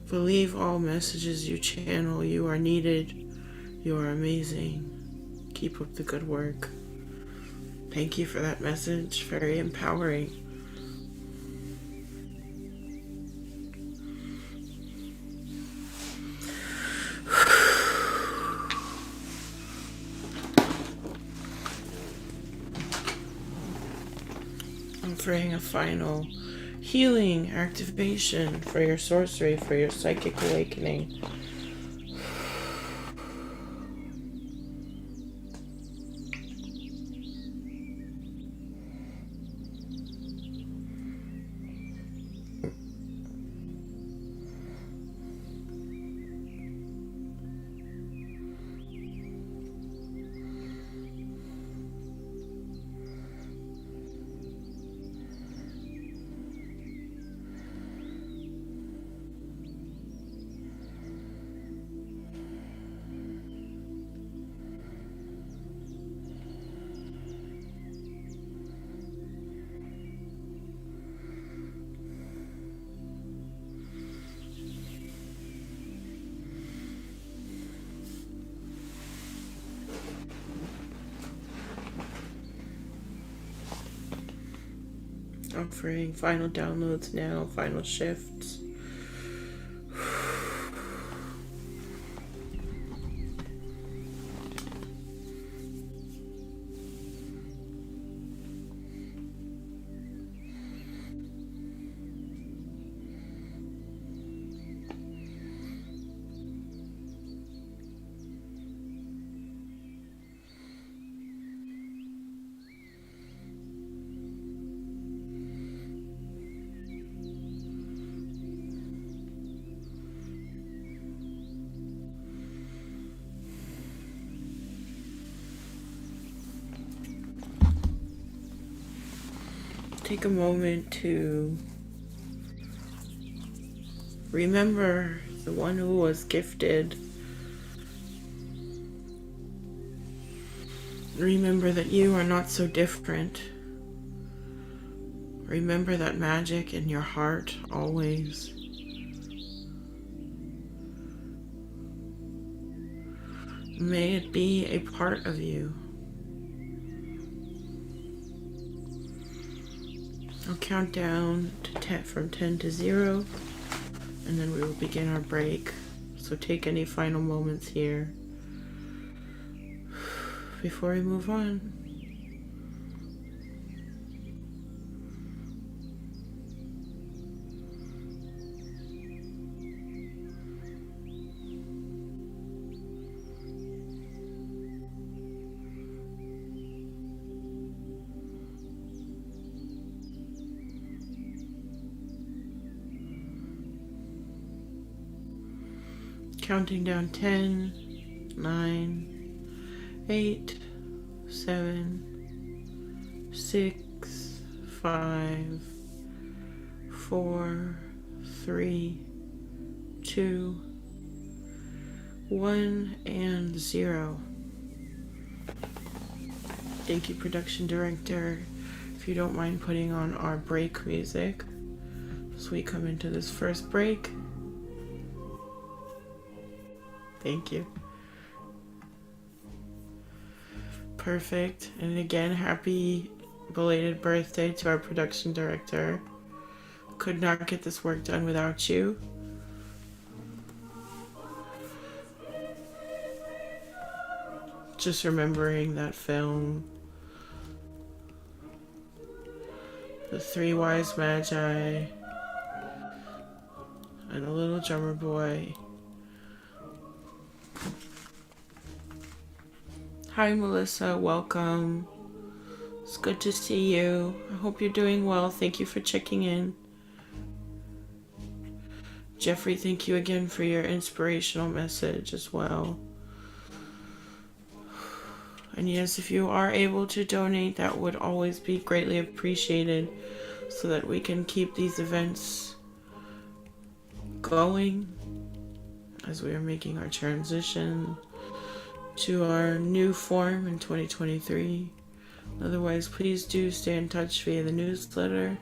Believe all messages you channel. You are needed. You are amazing. Keep up the good work. Thank you for that message. Very empowering. Offering a final healing activation for your sorcery, for your psychic awakening. Offering final downloads now, final shifts. Take a moment to remember the one who was gifted. Remember that you are not so different. Remember that magic in your heart always. May it be a part of you. I'll count down to 10, from 10 to 0, and then we will begin our break. So take any final moments here before we move on. Counting down 10, 9, 8, 7, 6, 5, 4, 3, 2, 1, and 0. Thank you, production director. If you don't mind putting on our break music as we come into this first break. Thank you. Perfect. And again, happy belated birthday to our production director. could not get this work done without you. Just remembering that film, the three wise magi, and a little drummer boy. Hi Melissa, welcome. It's good to see you. I hope you're doing well. Thank you for checking in. Jeffrey, thank you again for your inspirational message as well. And yes, if you are able to donate, that would always be greatly appreciated so that we can keep these events going as we are making our transition to our new form in 2023. Otherwise, please do stay in touch via the newsletter.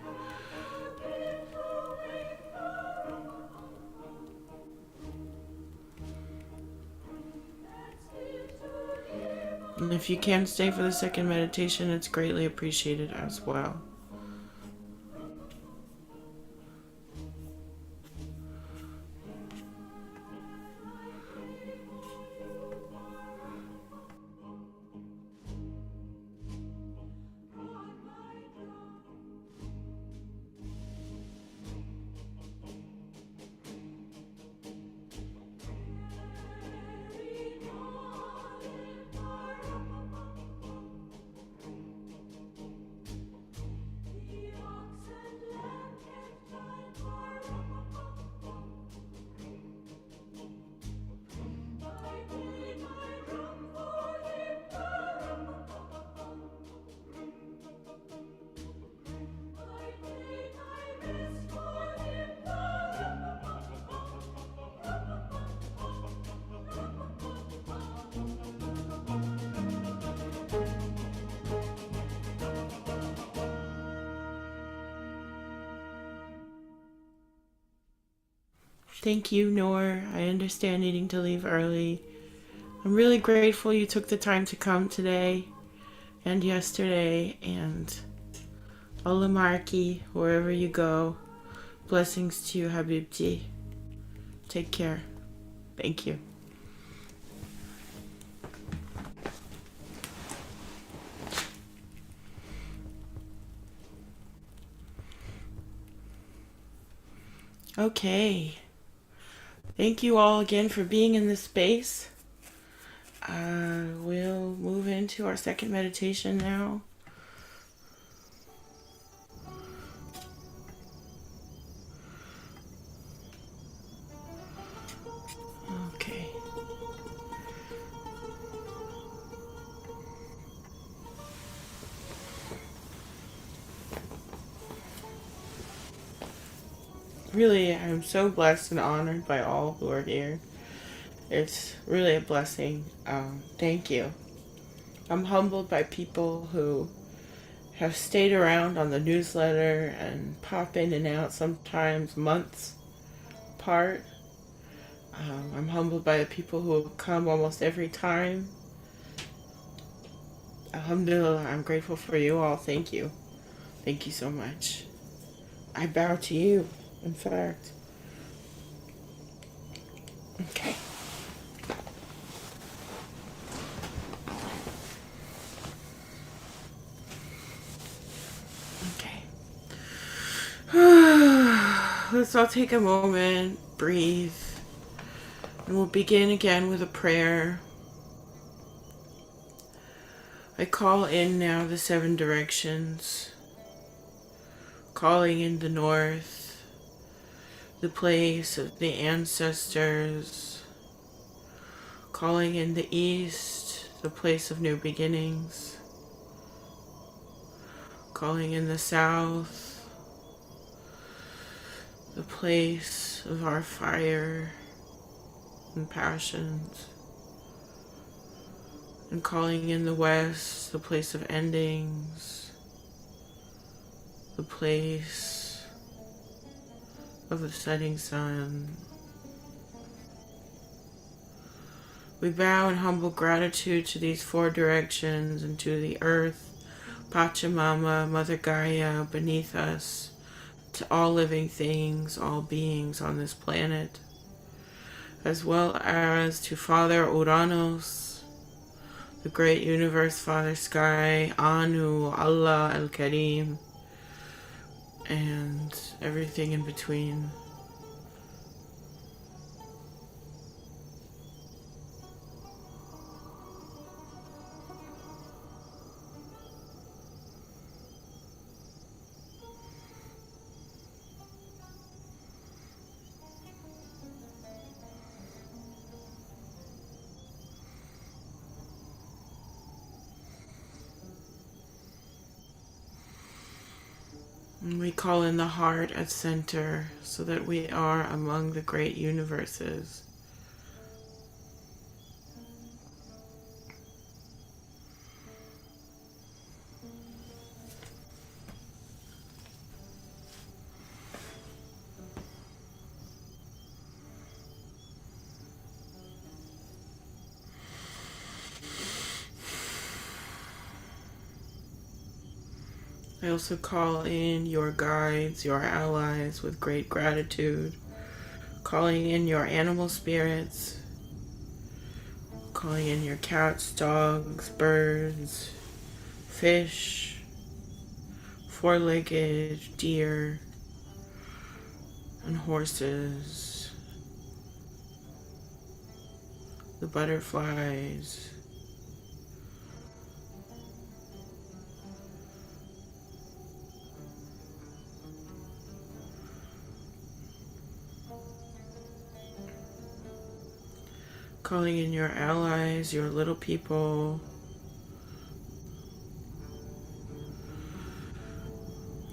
And if you can stay for the second meditation, it's greatly appreciated as well. Thank you, Noor. I understand needing to leave early. I'm really grateful you took the time to come today and yesterday, and Allah Marki, wherever you go. Blessings to you, Habibti. Take care. Thank you. Okay. Thank you all again for being in this space. We'll move into our second meditation now. Okay. Really, I'm so blessed and honored by all who are here. It's really a blessing. Thank you. I'm humbled by people who have stayed around on the newsletter and pop in and out, sometimes months apart. I'm humbled by the people who come almost every time. Alhamdulillah, I'm grateful for you all. Thank you. Thank you so much. I bow to you, in fact. Okay. Let's all take a moment, breathe, and we'll begin again with a prayer. I call in now the 7 directions, calling in the north, the place of the ancestors, calling in the east, the place of new beginnings, calling in the south, the place of our fire and passions, and calling in the west, the place of endings, the place of the setting sun. We bow in humble gratitude to these 4 directions and to the earth, Pachamama, Mother Gaia beneath us, to all living things, all beings on this planet, as well as to Father Uranus, the great universe, Father Sky, Anu, Allah, Al-Karim, and everything in between. And we call in the heart at center so that we are among the great universes. I also call in your guides, your allies with great gratitude, calling in your animal spirits, calling in your cats, dogs, birds, fish, four-legged deer, and horses, the butterflies, calling in your allies, your little people,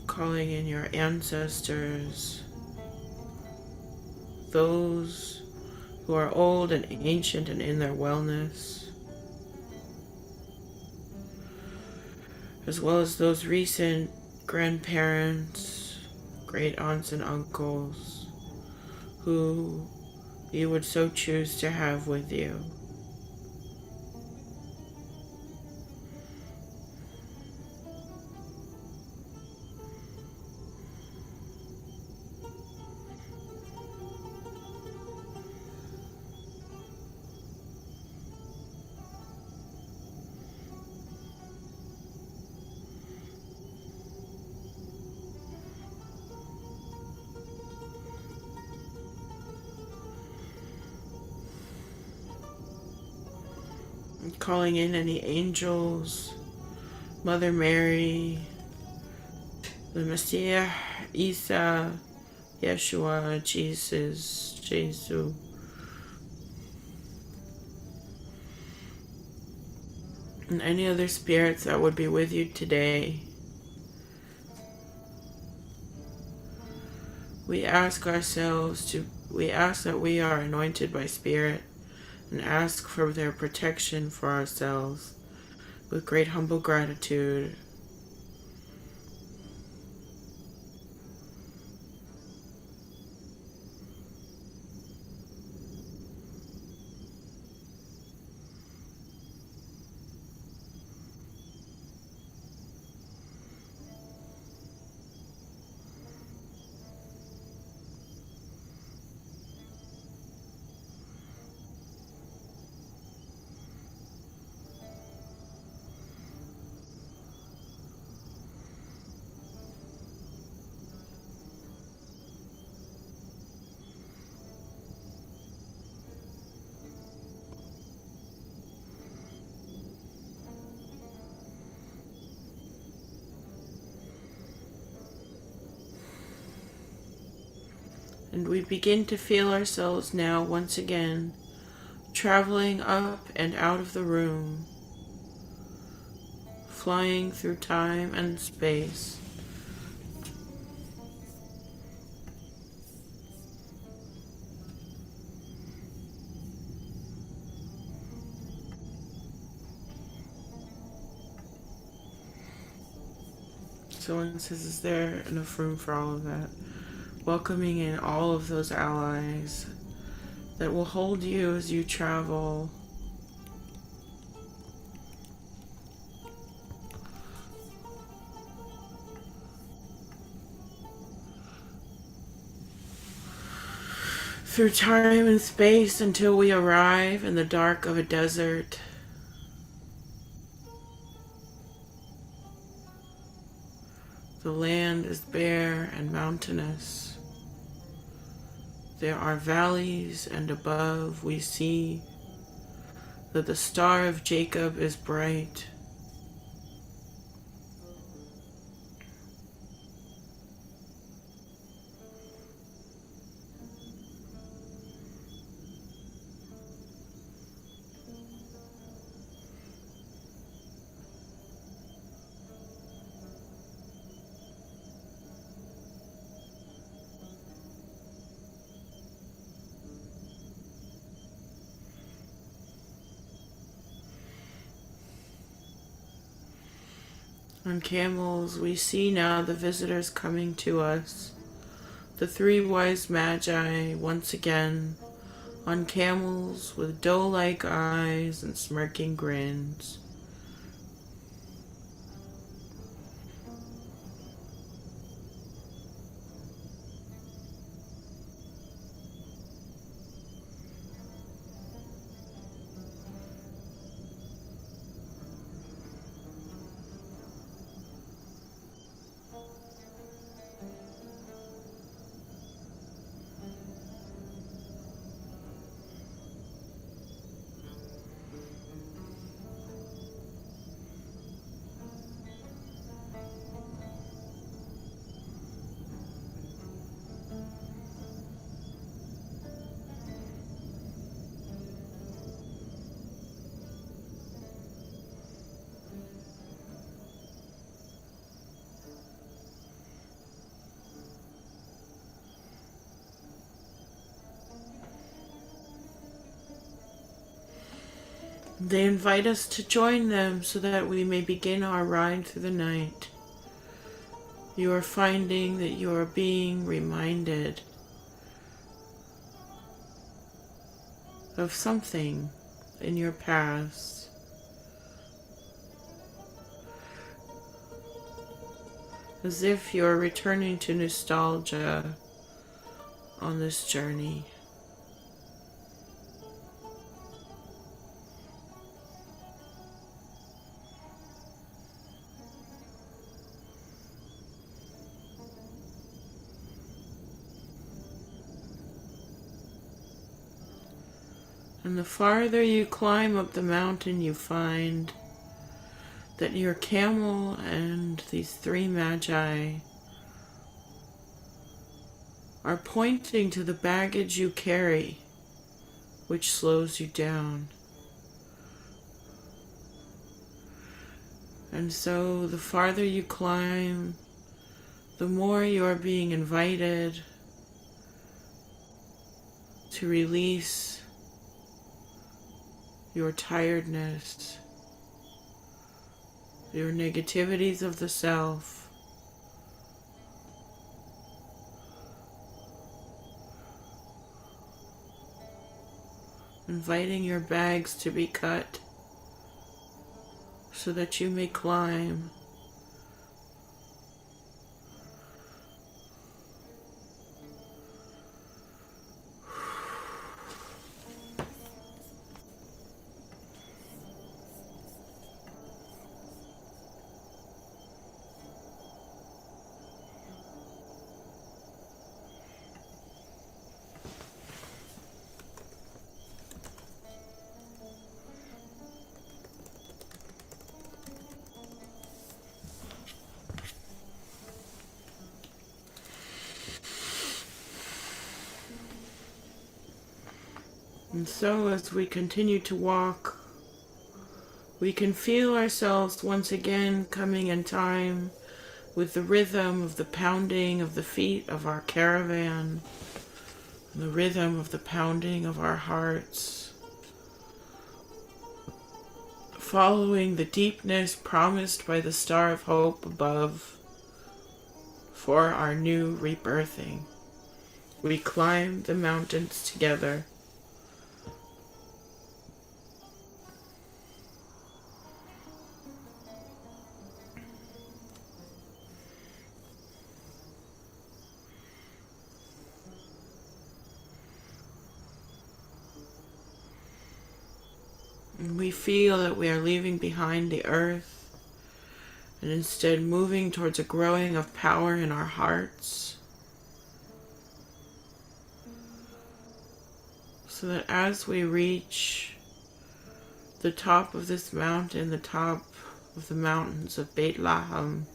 calling in your ancestors, those who are old and ancient and in their wellness, as well as those recent grandparents, great aunts and uncles who you would so choose to have with you. Calling in any angels, Mother Mary, the Messiah, Isa, Yeshua, Jesus, and any other spirits that would be with you today. We ask that we are anointed by Spirit and ask for their protection for ourselves with great humble gratitude. And we begin to feel ourselves now once again traveling up and out of the room, flying through time and space. Someone says, is there enough room for all of that? Welcoming in all of those allies that will hold you as you travel. through time and space until we arrive in the dark of a desert. The land is bare and mountainous. There are valleys, and above we see that the star of Jacob is bright. On camels, we see now the visitors coming to us. The three wise Magi, once again, on camels with doe-like eyes and smirking grins. They invite us to join them so that we may begin our ride through the night. You are finding that you are being reminded of something in your past. As if you're returning to nostalgia on this journey. And the farther you climb up the mountain, you find that your camel and these three Magi are pointing to the baggage you carry, which slows you down. And so the farther you climb, the more you are being invited to release your tiredness, your negativities of the self, inviting your bags to be cut so that you may climb. And so as we continue to walk, we can feel ourselves once again coming in time with the rhythm of the pounding of the feet of our caravan, the rhythm of the pounding of our hearts, following the deepness promised by the star of hope above for our new rebirthing. We climb the mountains together. We feel that we are leaving behind the earth and instead moving towards a growing of power in our hearts, so that as we reach the top of this mountain, the top of the mountains of Bethlehem,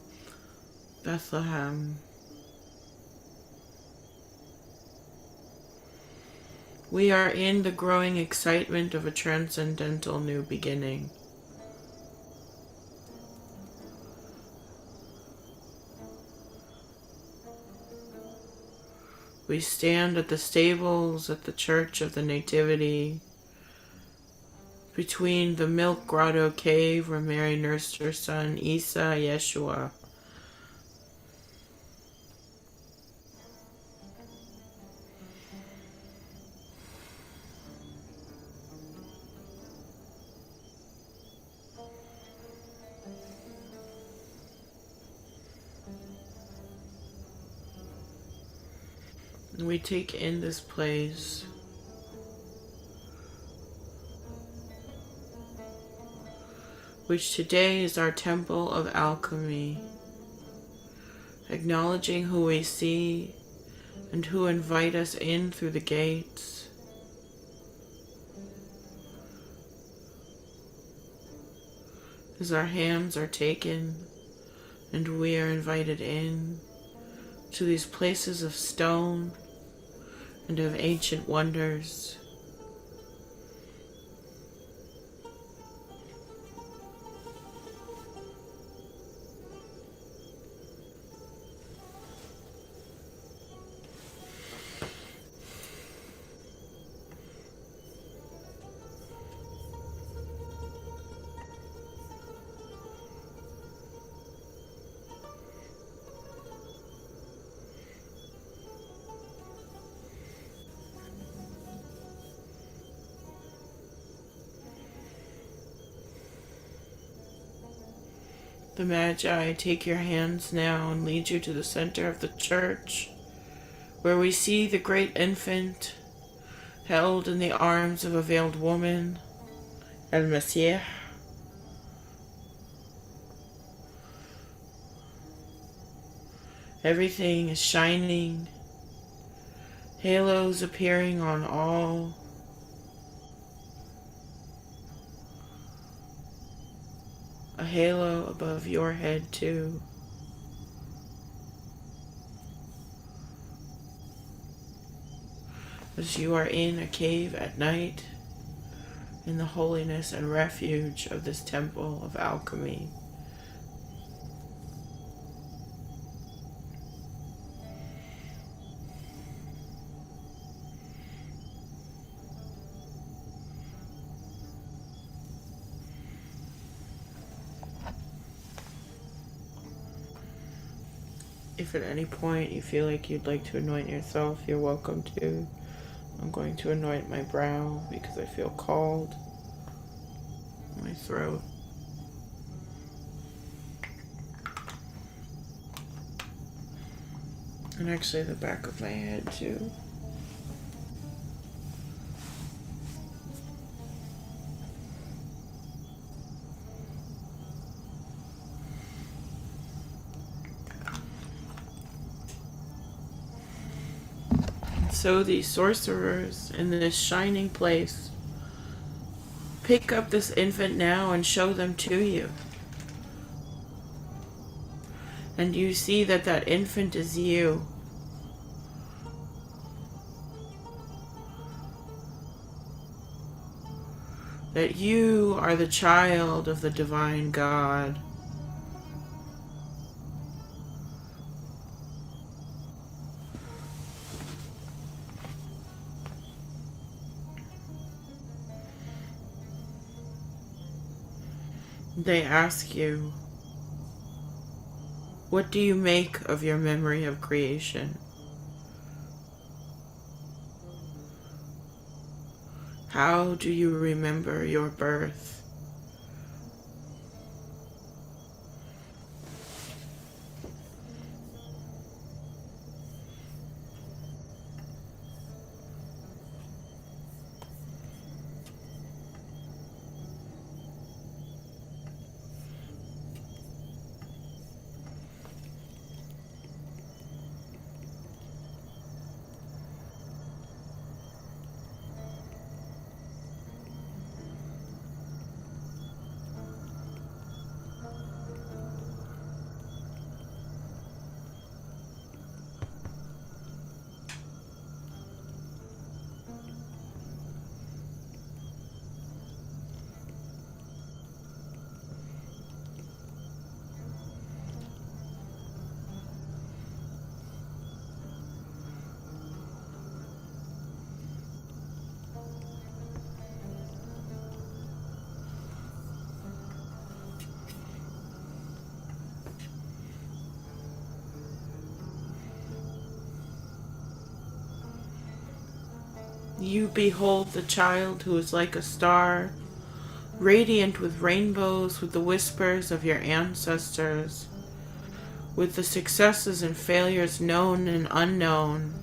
we are in the growing excitement of a transcendental new beginning. We stand at the stables at the Church of the Nativity, between the Milk Grotto cave where Mary nursed her son, Isa Yeshua. We take in this place, which today is our temple of alchemy, acknowledging who we see and who invite us in through the gates. As our hands are taken and we are invited in to these places of stone and of ancient wonders. The Magi take your hands now and lead you to the center of the church, where we see the great infant held in the arms of a veiled woman, El Messiah. Everything is shining, halos appearing on all. A halo above your head too. As you are in a cave at night, in the holiness and refuge of this temple of alchemy. If at any point you feel like you'd like to anoint yourself, you're welcome to. I'm going to anoint my brow because I feel called. My throat. And actually the back of my head too. So these sorcerers in this shining place pick up this infant now and show them to you. And you see that that infant is you. That you are the child of the divine God. They ask you, what do you make of your memory of creation? How do you remember your birth? You behold the child who is like a star, radiant with rainbows, with the whispers of your ancestors, with the successes and failures known and unknown,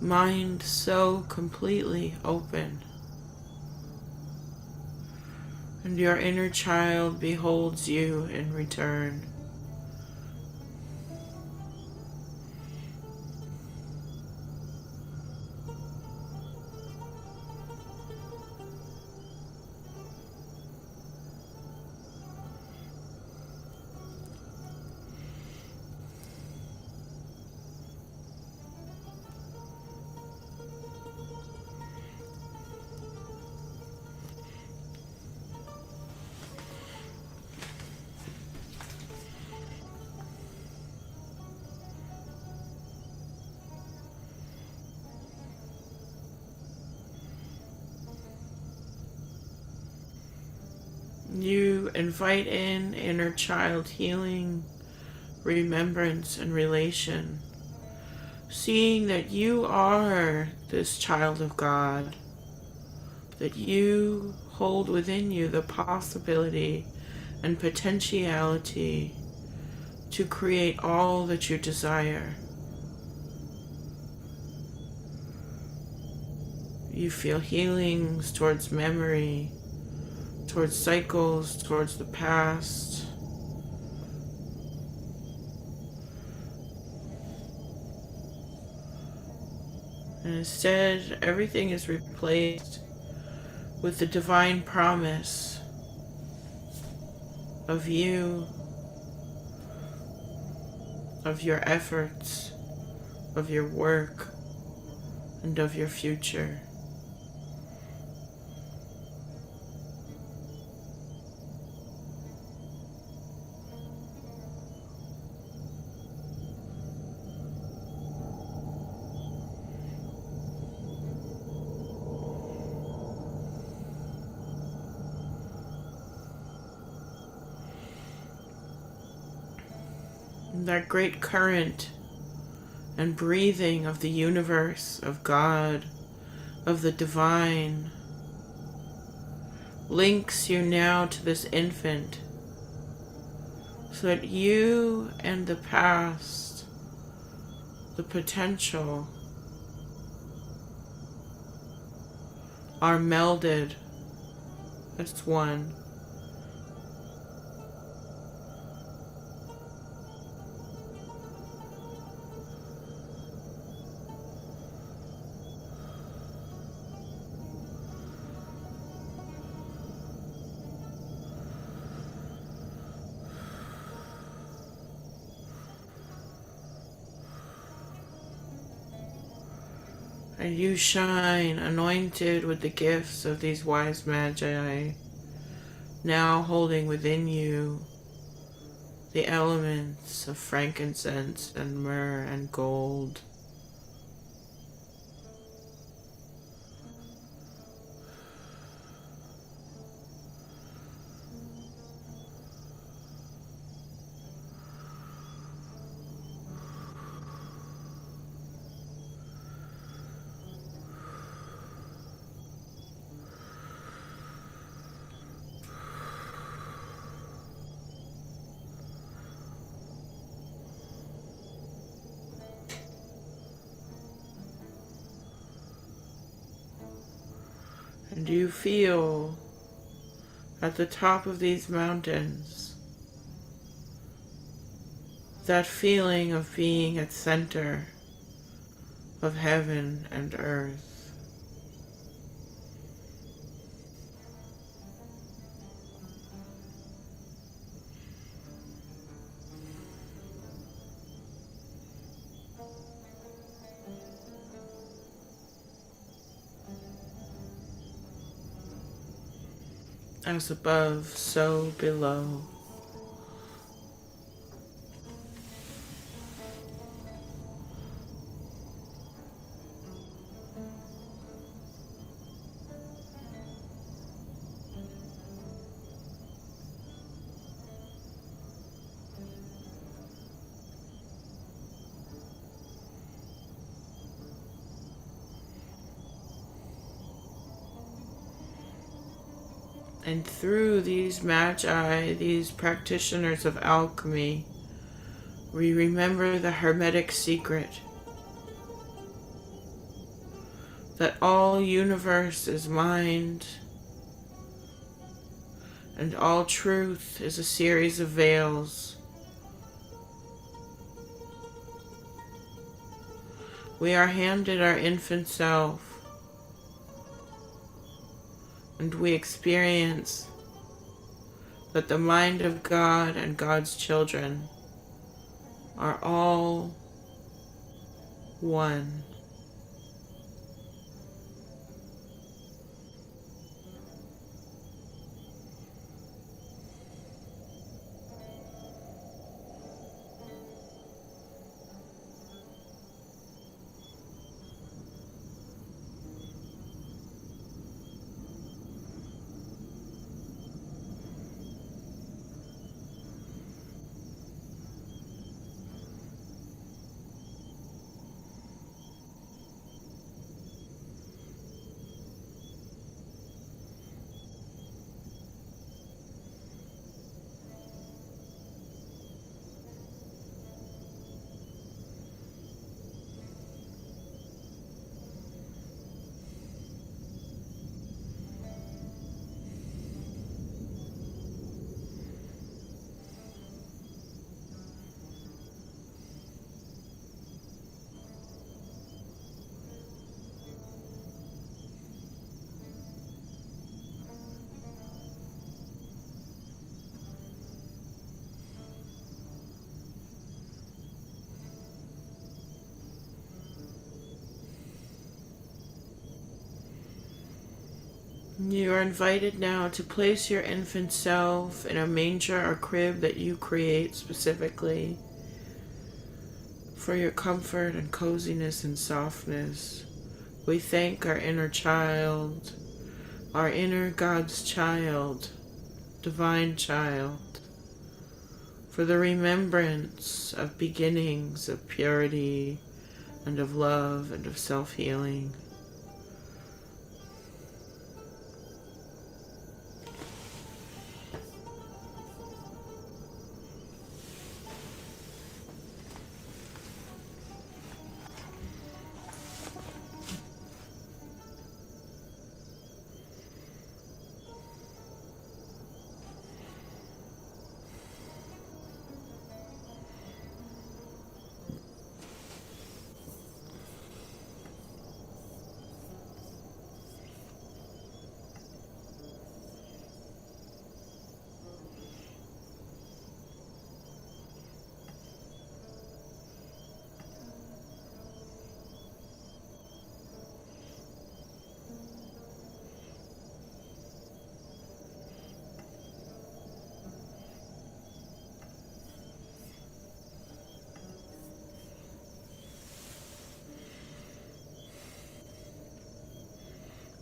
mind so completely open. And your inner child beholds you in return. You invite in inner child healing, remembrance, and relation, seeing that you are this child of God, that you hold within you the possibility and potentiality to create all that you desire. You feel healings towards memory, towards cycles, towards the past. And instead, everything is replaced with the divine promise of you, of your efforts, of your work, and of your future. That great current and breathing of the universe, of God, of the divine, links you now to this infant, so that you and the past, the potential, are melded as one. And you shine, anointed with the gifts of these wise Magi, now holding within you the elements of frankincense and myrrh and gold. And you feel at the top of these mountains that feeling of being at center of heaven and earth. As above, so below. And through these Magi, these practitioners of alchemy, we remember the Hermetic secret that all universe is mind, and all truth is a series of veils. We are handed our infant self, and we experience that the mind of God and God's children are all one. You are invited now to place your infant self in a manger or crib that you create specifically for your comfort and coziness and softness. We thank our inner child, our inner God's child, divine child, for the remembrance of beginnings of purity and of love and of self-healing.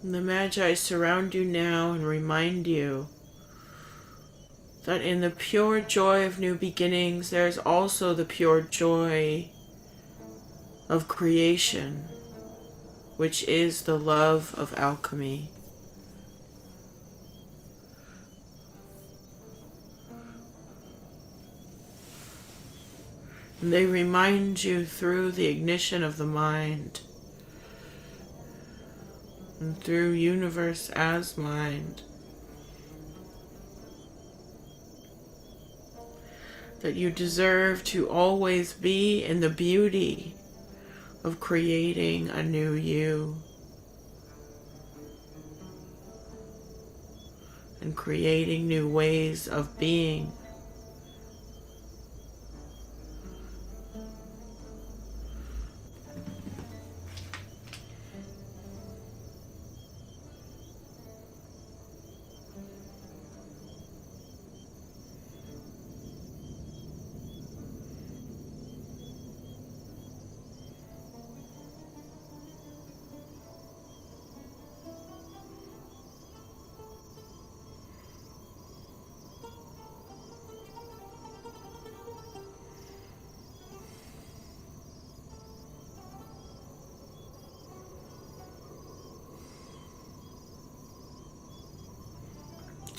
And the Magi surround you now and remind you that in the pure joy of new beginnings, there is also the pure joy of creation, which is the love of alchemy. And they remind you through the ignition of the mind and through universe as mind that you deserve to always be in the beauty of creating a new you and creating new ways of being.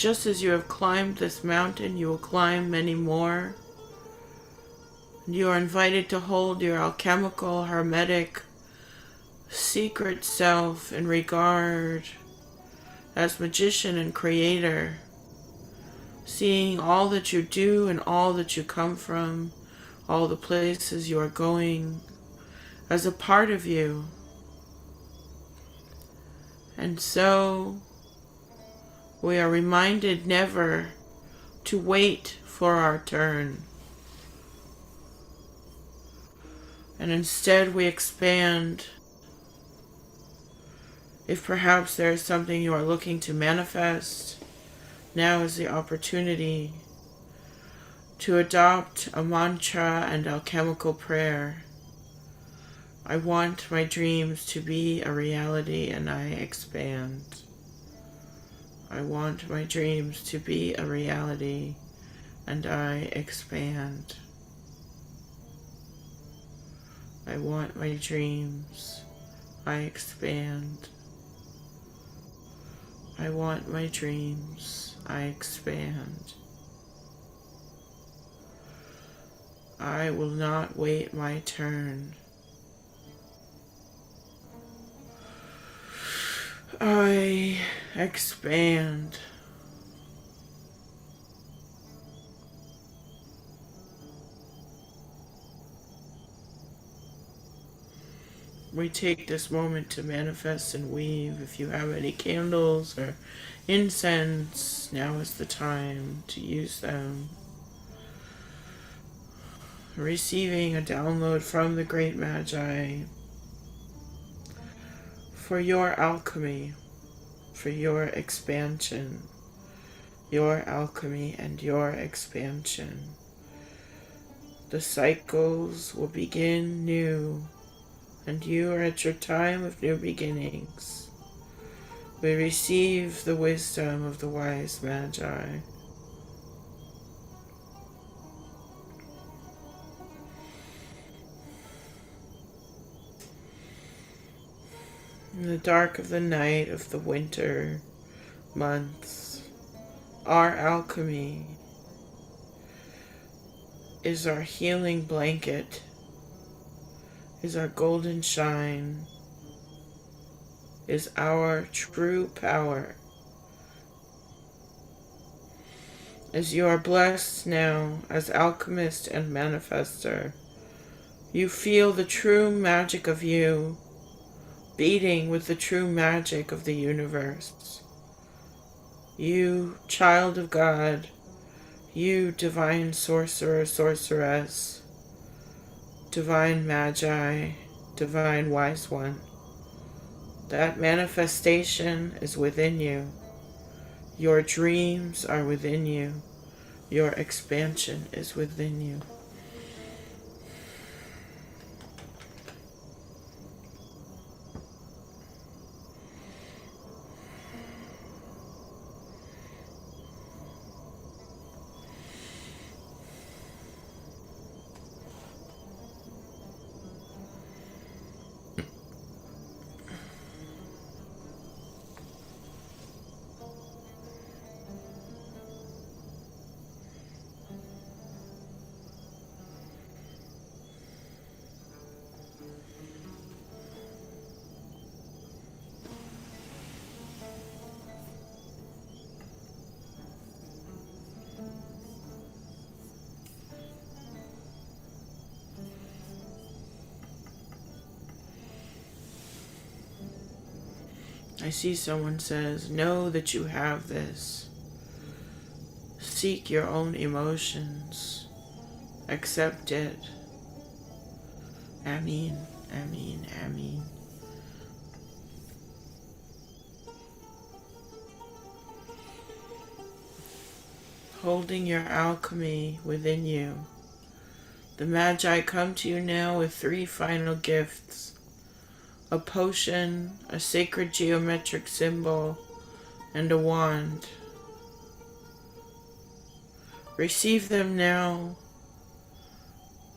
just as you have climbed this mountain, you will climb many more. You are invited to hold your alchemical, hermetic, secret self in regard as magician and creator, seeing all that you do and all that you come from, all the places you are going, as a part of you. And so we are reminded never to wait for our turn. And instead we expand. If perhaps there is something you are looking to manifest, now is the opportunity to adopt a mantra and alchemical prayer. I want my dreams to be a reality, and I expand. I want my dreams to be a reality, and I expand. I want my dreams. I expand. I want my dreams. I expand. I will not wait my turn. I expand. We take this moment to manifest and weave. If you have any candles or incense, now is the time to use them. Receiving a download from the great Magi for your alchemy, for your expansion, your alchemy and your expansion. The cycles will begin new, and you are at your time of new beginnings. We receive the wisdom of the wise Magi. In the dark of the night of the winter months, our alchemy is our healing blanket, is our golden shine, is our true power. As you are blessed now as alchemist and manifester, you feel the true magic of you beating with the true magic of the universe. You, child of God, you, divine sorcerer, sorceress, divine Magi, divine wise one, that manifestation is within you. Your dreams are within you. Your expansion is within you. I see someone says, know that you have this. Seek your own emotions. Accept it. Ameen, ameen, ameen. Holding your alchemy within you, the Magi come to you now with 3 final gifts. A potion, a sacred geometric symbol, and a wand. Receive them now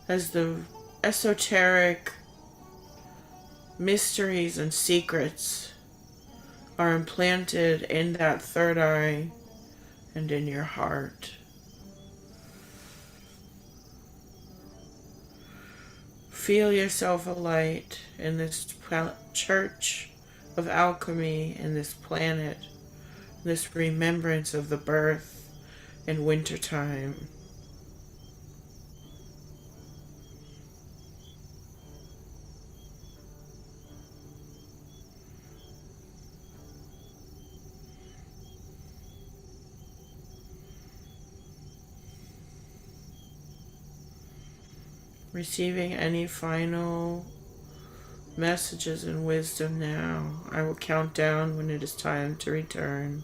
as the esoteric mysteries and secrets are implanted in that third eye and in your heart. Feel yourself a light in this church of alchemy, in this planet, this remembrance of the birth in wintertime. Receiving any final messages and wisdom now. I will count down when it is time to return.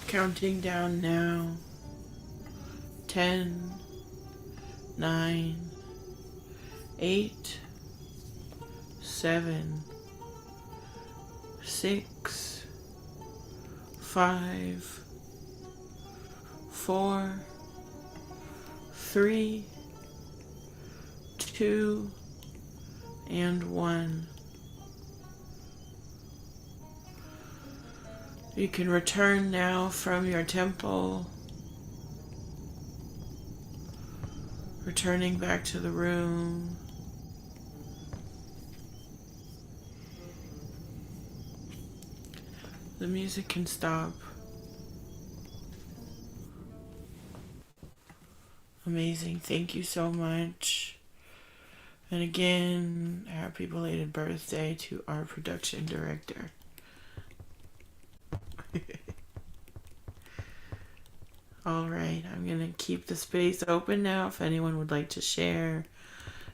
Counting down now. 10, 9, 8, 7, 6, 5, 4, 3, 2, and 1. You can return now from your temple, returning back to the room. The music can stop. Amazing. Thank you so much. And again, happy belated birthday to our production director. All right, I'm going to keep the space open now if anyone would like to share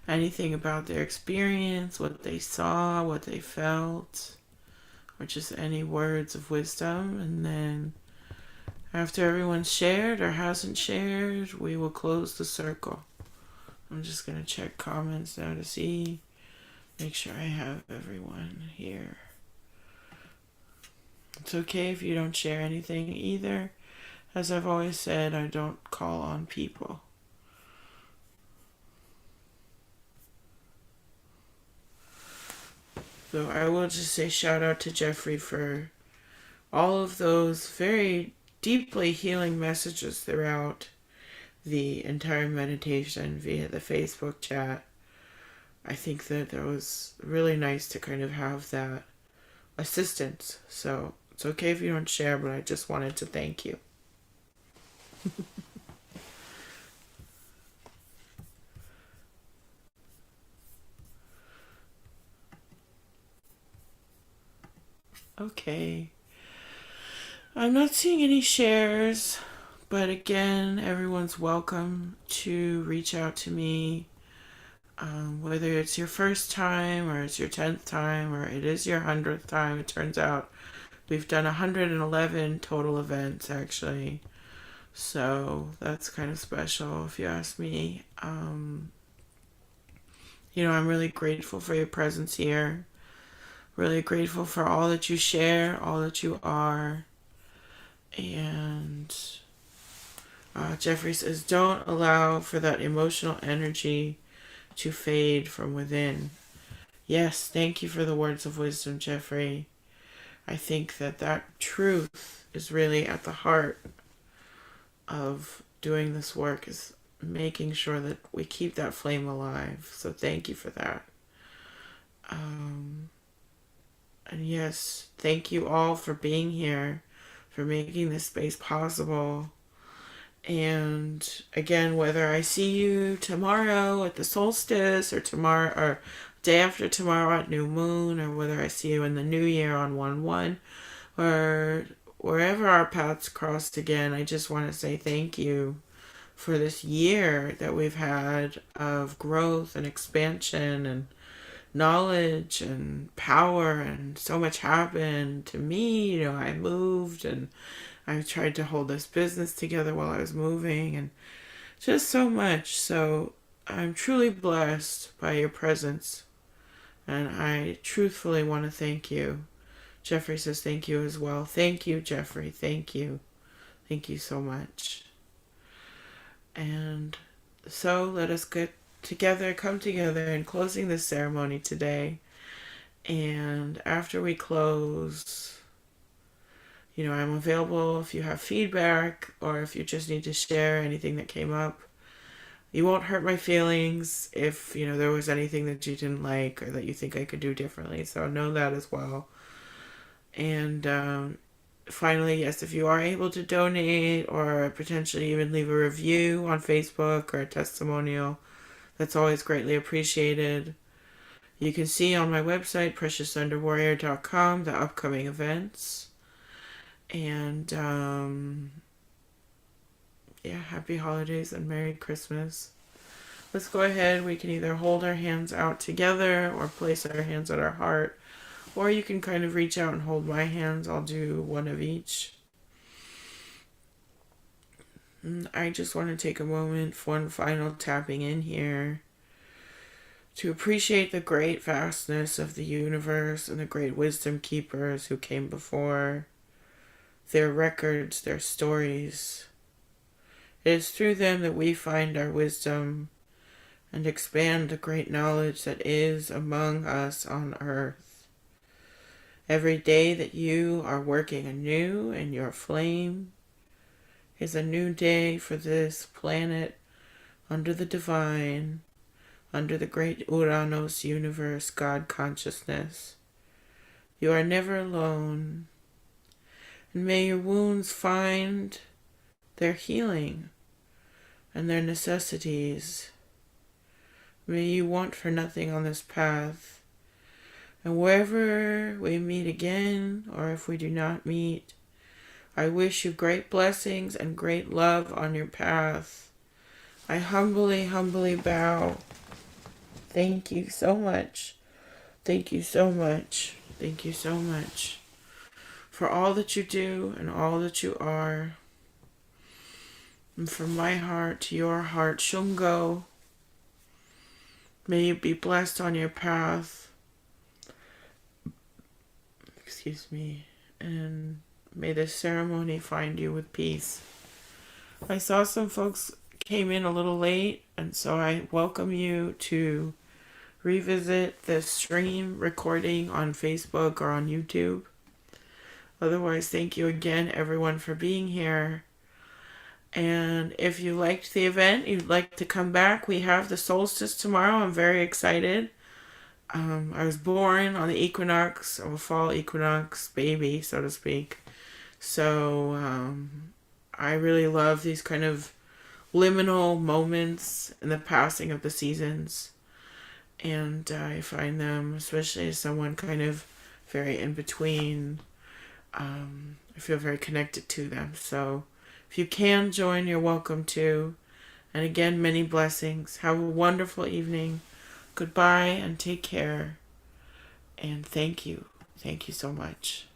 anything about their experience, what they saw, what they felt, or just any words of wisdom. And then after everyone's shared or hasn't shared, we will close the circle. I'm just going to check comments now to see, make sure I have everyone here. It's okay if you don't share anything either. As I've always said, I don't call on people. So I will just say shout out to Jeffrey for all of those very deeply healing messages throughout the entire meditation via the Facebook chat. I think that was really nice to kind of have that assistance. So it's okay if you don't share, but I just wanted to thank you. Okay. I'm not seeing any shares, but again, everyone's welcome to reach out to me. Whether it's your first time or it's your 10th time or it is your 100th time, it turns out we've done 111 total events actually. So that's kind of special if you ask me. I'm really grateful for your presence here. Really grateful for all that you share, all that you are. And Jeffrey says, don't allow for that emotional energy to fade from within. Yes, thank you for the words of wisdom, Jeffrey. I think that truth is really at the heart of doing this work, is making sure that we keep that flame alive. So thank you for that. And yes, thank you all for being here, for making this space possible. And again, whether I see you tomorrow at the solstice or tomorrow or day after tomorrow at new moon, or whether I see you in the new year on 1/1, or wherever our paths crossed again, I just want to say thank you for this year that we've had of growth and expansion and knowledge and power, and so much happened to me. You know, I moved and I tried to hold this business together while I was moving, and just so much. So I'm truly blessed by your presence, and I truthfully want to thank you. Jeffrey says thank you as well. Thank you, Jeffrey. Thank you. Thank you so much. And so let us get together, come together in closing this ceremony today. And after we close, you know, I'm available if you have feedback or if you just need to share anything that came up. You won't hurt my feelings if, you know, there was anything that you didn't like or that you think I could do differently. So know that as well. And finally, yes, if you are able to donate or potentially even leave a review on Facebook or a testimonial, that's always greatly appreciated. You can see on my website, preciousthunderwarrior.com, the upcoming events. And yeah, happy holidays and Merry Christmas. Let's go ahead. We can either hold our hands out together or place our hands at our heart. Or you can kind of reach out and hold my hands. I'll do one of each. And I just want to take a moment for one final tapping in here to appreciate the great vastness of the universe and the great wisdom keepers who came before, their records, their stories. It is through them that we find our wisdom and expand the great knowledge that is among us on earth. Every day that you are working anew in your flame is a new day for this planet under the divine, under the great Uranos universe, God consciousness. You are never alone, and may your wounds find their healing and their necessities. May you want for nothing on this path. And wherever we meet again, or if we do not meet, I wish you great blessings and great love on your path. I humbly, humbly bow. Thank you so much. Thank you so much. Thank you so much for all that you do and all that you are. And from my heart to your heart, Shungo, may you be blessed on your path. Excuse me. And may this ceremony find you with peace. I saw some folks came in a little late, and so I welcome you to revisit the stream recording on Facebook or on YouTube. Otherwise, thank you again, everyone, for being here. And if you liked the event, you'd like to come back, we have the solstice tomorrow. I'm very excited. I was born on the equinox, or fall equinox baby, so to speak. So I really love these kind of liminal moments in the passing of the seasons. And I find them, especially as someone kind of very in between, I feel very connected to them. So if you can join, you're welcome to. And again, many blessings. Have a wonderful evening. Goodbye and take care. And thank you. Thank you so much.